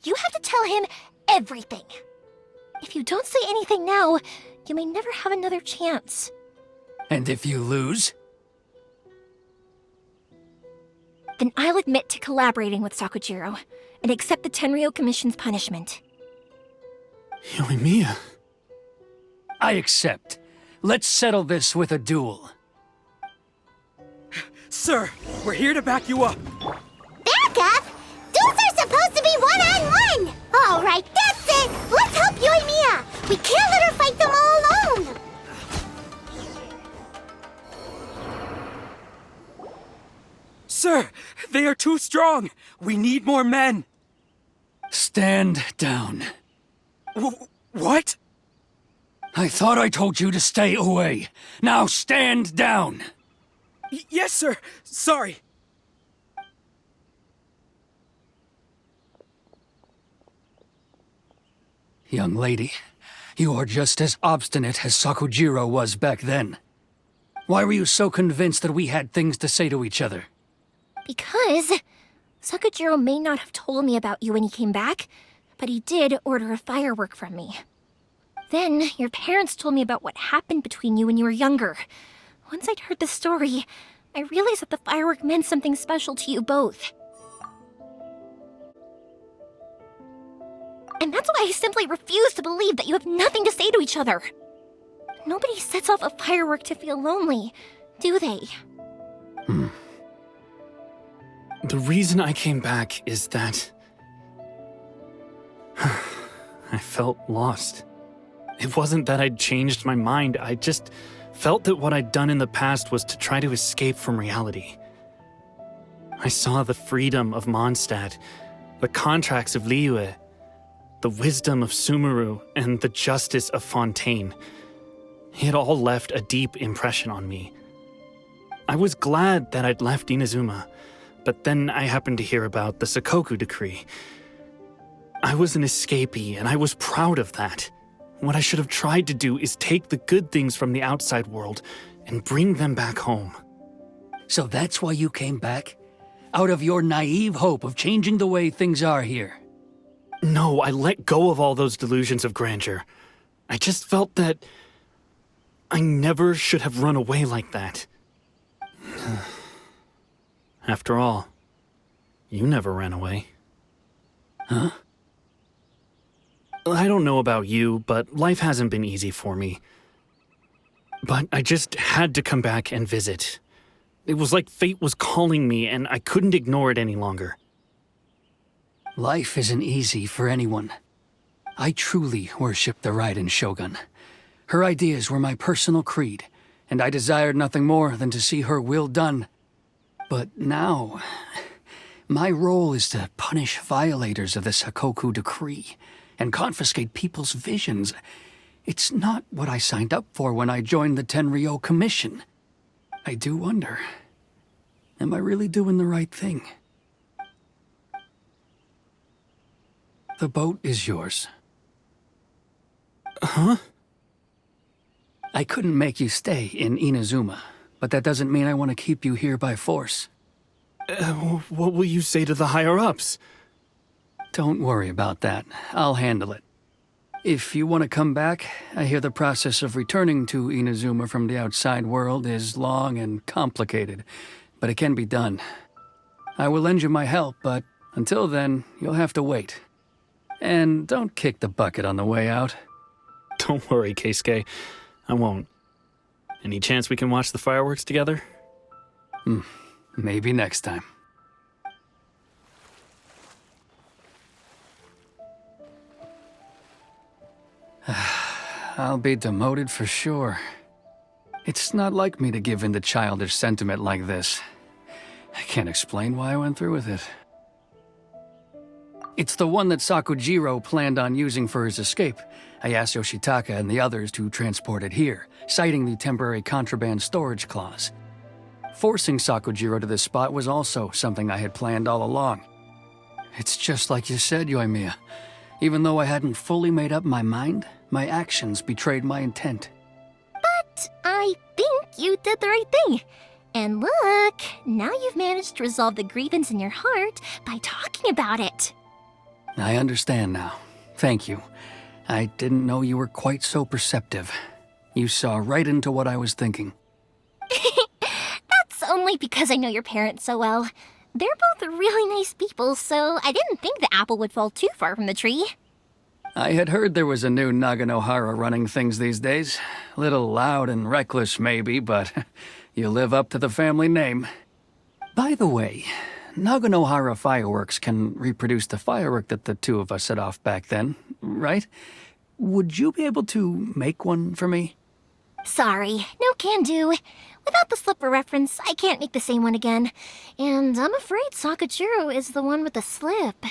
You have to tell him everything. If you don't say anything now, you may never have another chance. And if you lose? Then I'll admit to collaborating with Sakujiro and accept the Tenryou Commission's punishment. Yoimiya. I accept. Let's settle this with a duel. Sir, we're here to back you up. Back up? Duels are supposed to be one-on-one! All right, that's it! Let's help Yoimiya! We can't let her fight them all alone! Sir, they are too strong! We need more men! Stand down. What? I thought I told you to stay away. Now stand down! Yes, sir. Sorry. Young lady, you are just as obstinate as Sakujiro was back then. Why were you so convinced that we had things to say to each other? Because Sakujiro may not have told me about you when he came back, but he did order a firework from me. Then your parents told me about what happened between you when you were younger. Once I'd heard the story, I realized that the firework meant something special to you both. And that's why I simply refuse to believe that you have nothing to say to each other. Nobody sets off a firework to feel lonely, do they? The reason I came back is that I felt lost. It wasn't that I'd changed my mind, I just felt that what I'd done in the past was to try to escape from reality. I saw the freedom of Mondstadt, the contracts of Liyue, the wisdom of Sumeru, and the justice of Fontaine. It all left a deep impression on me. I was glad that I'd left Inazuma, but then I happened to hear about the Sakoku decree. I was an escapee, and I was proud of that. What I should have tried to do is take the good things from the outside world and bring them back home. So that's why you came back? Out of your naive hope of changing the way things are here? No, I let go of all those delusions of grandeur. I just felt that I never should have run away like that. After all, you never ran away. Huh? I don't know about you, but life hasn't been easy for me. But I just had to come back and visit. It was like fate was calling me, and I couldn't ignore it any longer. Life isn't easy for anyone. I truly worship the Raiden Shogun. Her ideas were my personal creed, and I desired nothing more than to see her will done. But now, my role is to punish violators of the Sakoku decree and confiscate people's visions. It's not what I signed up for when I joined the Tenryou Commission. I do wonder, am I really doing the right thing? The boat is yours. Huh? I couldn't make you stay in Inazuma, but that doesn't mean I want to keep you here by force. What will you say to the higher-ups? Don't worry about that. I'll handle it. If you want to come back, I hear the process of returning to Inazuma from the outside world is long and complicated, but it can be done. I will lend you my help, but until then, you'll have to wait. And don't kick the bucket on the way out. Don't worry, Keisuke. I won't. Any chance we can watch the fireworks together? Maybe next time. I'll be demoted for sure. It's not like me to give in to childish sentiment like this. I can't explain why I went through with it. It's the one that Sakujiro planned on using for his escape. I asked Yoshitaka and the others to transport it here, citing the temporary contraband storage clause. Forcing Sakujiro to this spot was also something I had planned all along. It's just like you said, Yoimiya. Even though I hadn't fully made up my mind, my actions betrayed my intent. But I think you did the right thing. And look, now you've managed to resolve the grievance in your heart by talking about it. I understand now. Thank you. I didn't know you were quite so perceptive. You saw right into what I was thinking. only because I know your parents so well. They're both really nice people, so I didn't think the apple would fall too far from the tree. I had heard there was a new Naganohara running things these days. Little loud and reckless, maybe, but you live up to the family name. By the way, Naganohara fireworks can reproduce the firework that the two of us set off back then, right? Would you be able to make one for me? Sorry, no can do. Without the slipper reference, I can't make the same one again. And I'm afraid Sakajiro is the one with the slip.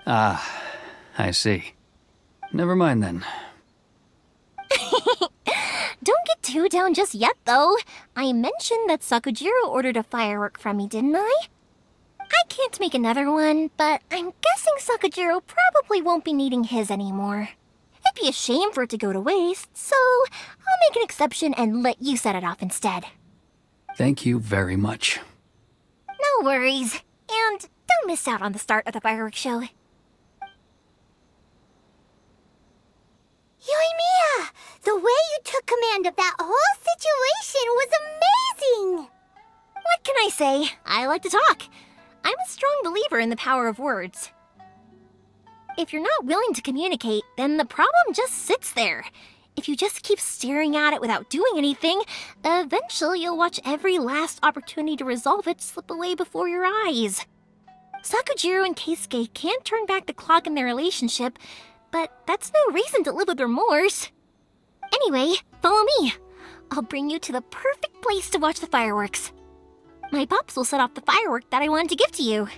Ah, I see. Never mind then. Don't get too down just yet, though. I mentioned that Sakujiro ordered a firework from me, didn't I? I can't make another one, but I'm guessing Sakujiro probably won't be needing his anymore. It'd be a shame for it to go to waste, so I'll make an exception and let you set it off instead. Thank you very much. No worries. And don't miss out on the start of the fireworks show. Yoimiya! The way you took command of that whole situation was amazing! What can I say? I like to talk. I'm a strong believer in the power of words. If you're not willing to communicate, then the problem just sits there. If you just keep staring at it without doing anything, eventually you'll watch every last opportunity to resolve it slip away before your eyes. Sakujiro and Keisuke can't turn back the clock in their relationship, but that's no reason to live with remorse. Anyway, follow me. I'll bring you to the perfect place to watch the fireworks. My pops will set off the firework that I wanted to give to you.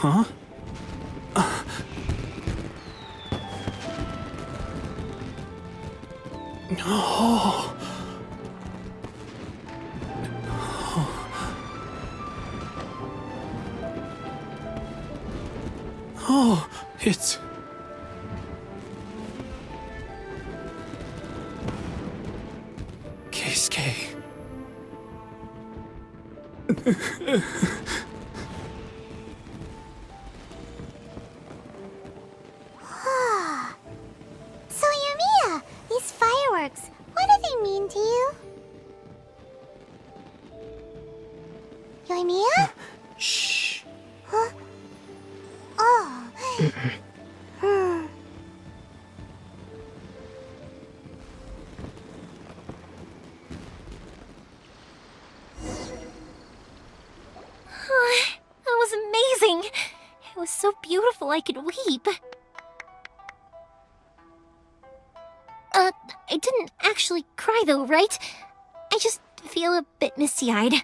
Huh? Oh. Oh, it's... Keisuke. So, Yoimiya, these fireworks, what do they mean to you? Yoimiya? Shh. Huh? Oh. Hmm. That was amazing. It was so beautiful I could weep. I didn't actually cry though, right? I just feel a bit misty-eyed.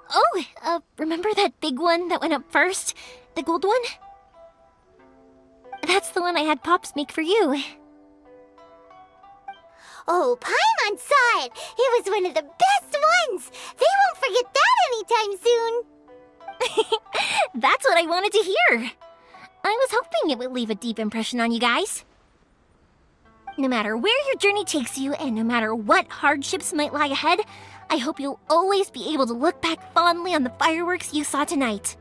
Oh, remember that big one that went up first? The gold one? That's the one I had Pops make for you. Oh, Paimon saw it! It was one of the best ones! They won't forget that anytime soon! That's what I wanted to hear. I was hoping it would leave a deep impression on you guys. No matter where your journey takes you, and no matter what hardships might lie ahead, I hope you'll always be able to look back fondly on the fireworks you saw tonight.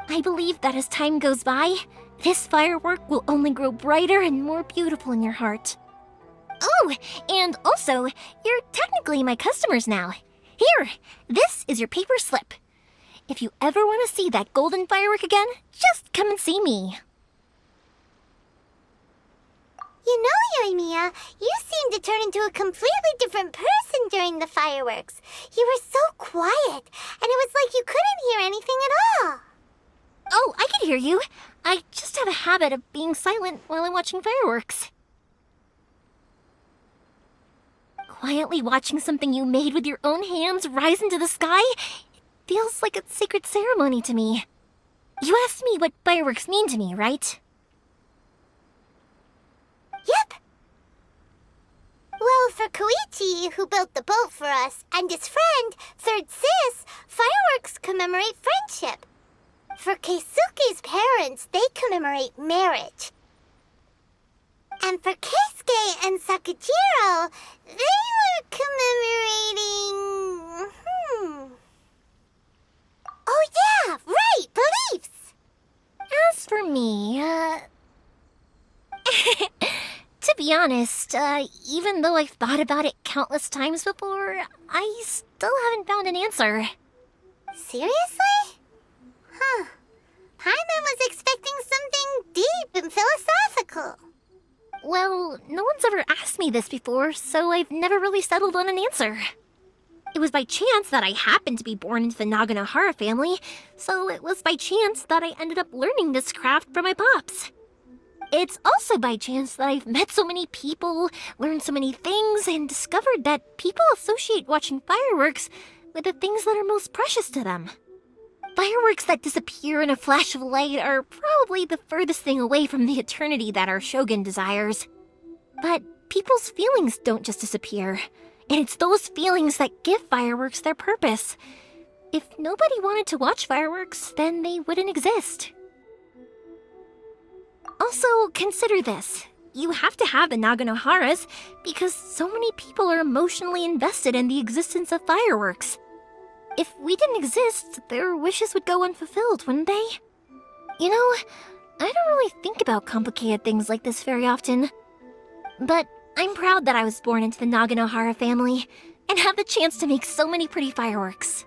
I believe that as time goes by, this firework will only grow brighter and more beautiful in your heart. Oh, and also, you're technically my customers now. Here, this is your paper slip. If you ever want to see that golden firework again, just come and see me. You know, Yoimiya, you seemed to turn into a completely different person during the fireworks. You were so quiet, and it was like you couldn't hear anything at all. Oh, I can hear you. I just have a habit of being silent while I'm watching fireworks. Quietly watching something you made with your own hands rise into the sky, it feels like a sacred ceremony to me. You asked me what fireworks mean to me, right? Yep. Well, for Koichi, who built the boat for us, and his friend, Third Sis, fireworks commemorate friendship. For Keisuke's parents, they commemorate marriage. And for Keisuke and Sakajiro, they were commemorating... Oh yeah, right, beliefs! As for me, to be honest, even though I've thought about it countless times before, I still haven't found an answer. Seriously? Huh. Paimon was expecting something deep and philosophical. Well, no one's ever asked me this before, so I've never really settled on an answer. It was by chance that I happened to be born into the Naganohara family, so it was by chance that I ended up learning this craft from my pops. It's also by chance that I've met so many people, learned so many things, and discovered that people associate watching fireworks with the things that are most precious to them. Fireworks that disappear in a flash of light are probably the furthest thing away from the eternity that our shogun desires. But people's feelings don't just disappear, and it's those feelings that give fireworks their purpose. If nobody wanted to watch fireworks, then they wouldn't exist. Also, consider this. You have to have the Naganoharas because so many people are emotionally invested in the existence of fireworks. If we didn't exist, their wishes would go unfulfilled, wouldn't they? You know, I don't really think about complicated things like this very often. But I'm proud that I was born into the Naganohara family and have the chance to make so many pretty fireworks.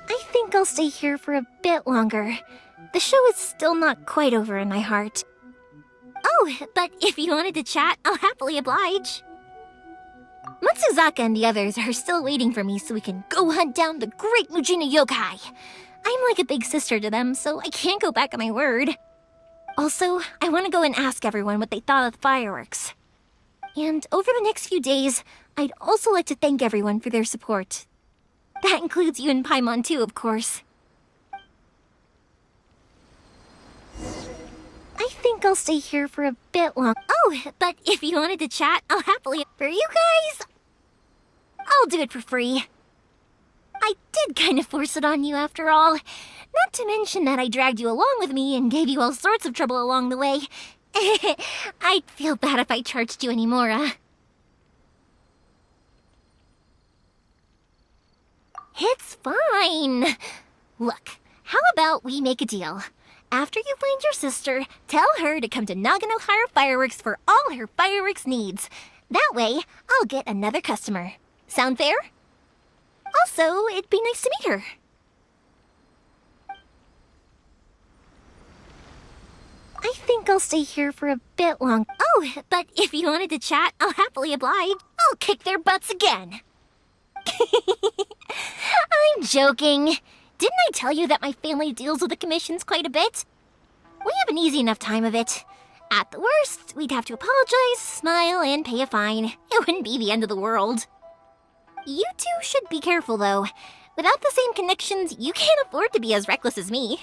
I think I'll stay here for a bit longer. The show is still not quite over in my heart. Oh, but if you wanted to chat, I'll happily oblige. Matsuzaka and the others are still waiting for me so we can go hunt down the great Mujina yokai. I'm like a big sister to them, so I can't go back on my word. Also, I want to go and ask everyone what they thought of the fireworks. And over the next few days, I'd also like to thank everyone for their support. That includes you and Paimon too, of course. I think I'll stay here for a bit long. Oh, but if you wanted to chat, I'll happily... For you guys, I'll do it for free. I did kind of force it on you after all. Not to mention that I dragged you along with me and gave you all sorts of trouble along the way. I'd feel bad if I charged you anymore, It's fine. Look, how about we make a deal? After you find your sister, tell her to come to Naganohara Fireworks for all her fireworks needs. That way, I'll get another customer. Sound fair? Also, it'd be nice to meet her. I think I'll stay here for a bit long. Oh, but if you wanted to chat, I'll happily oblige. I'll kick their butts again. I'm joking. Didn't I tell you that my family deals with the commissions quite a bit? We have an easy enough time of it. At the worst, we'd have to apologize, smile, and pay a fine. It wouldn't be the end of the world. You two should be careful, though. Without the same connections, you can't afford to be as reckless as me.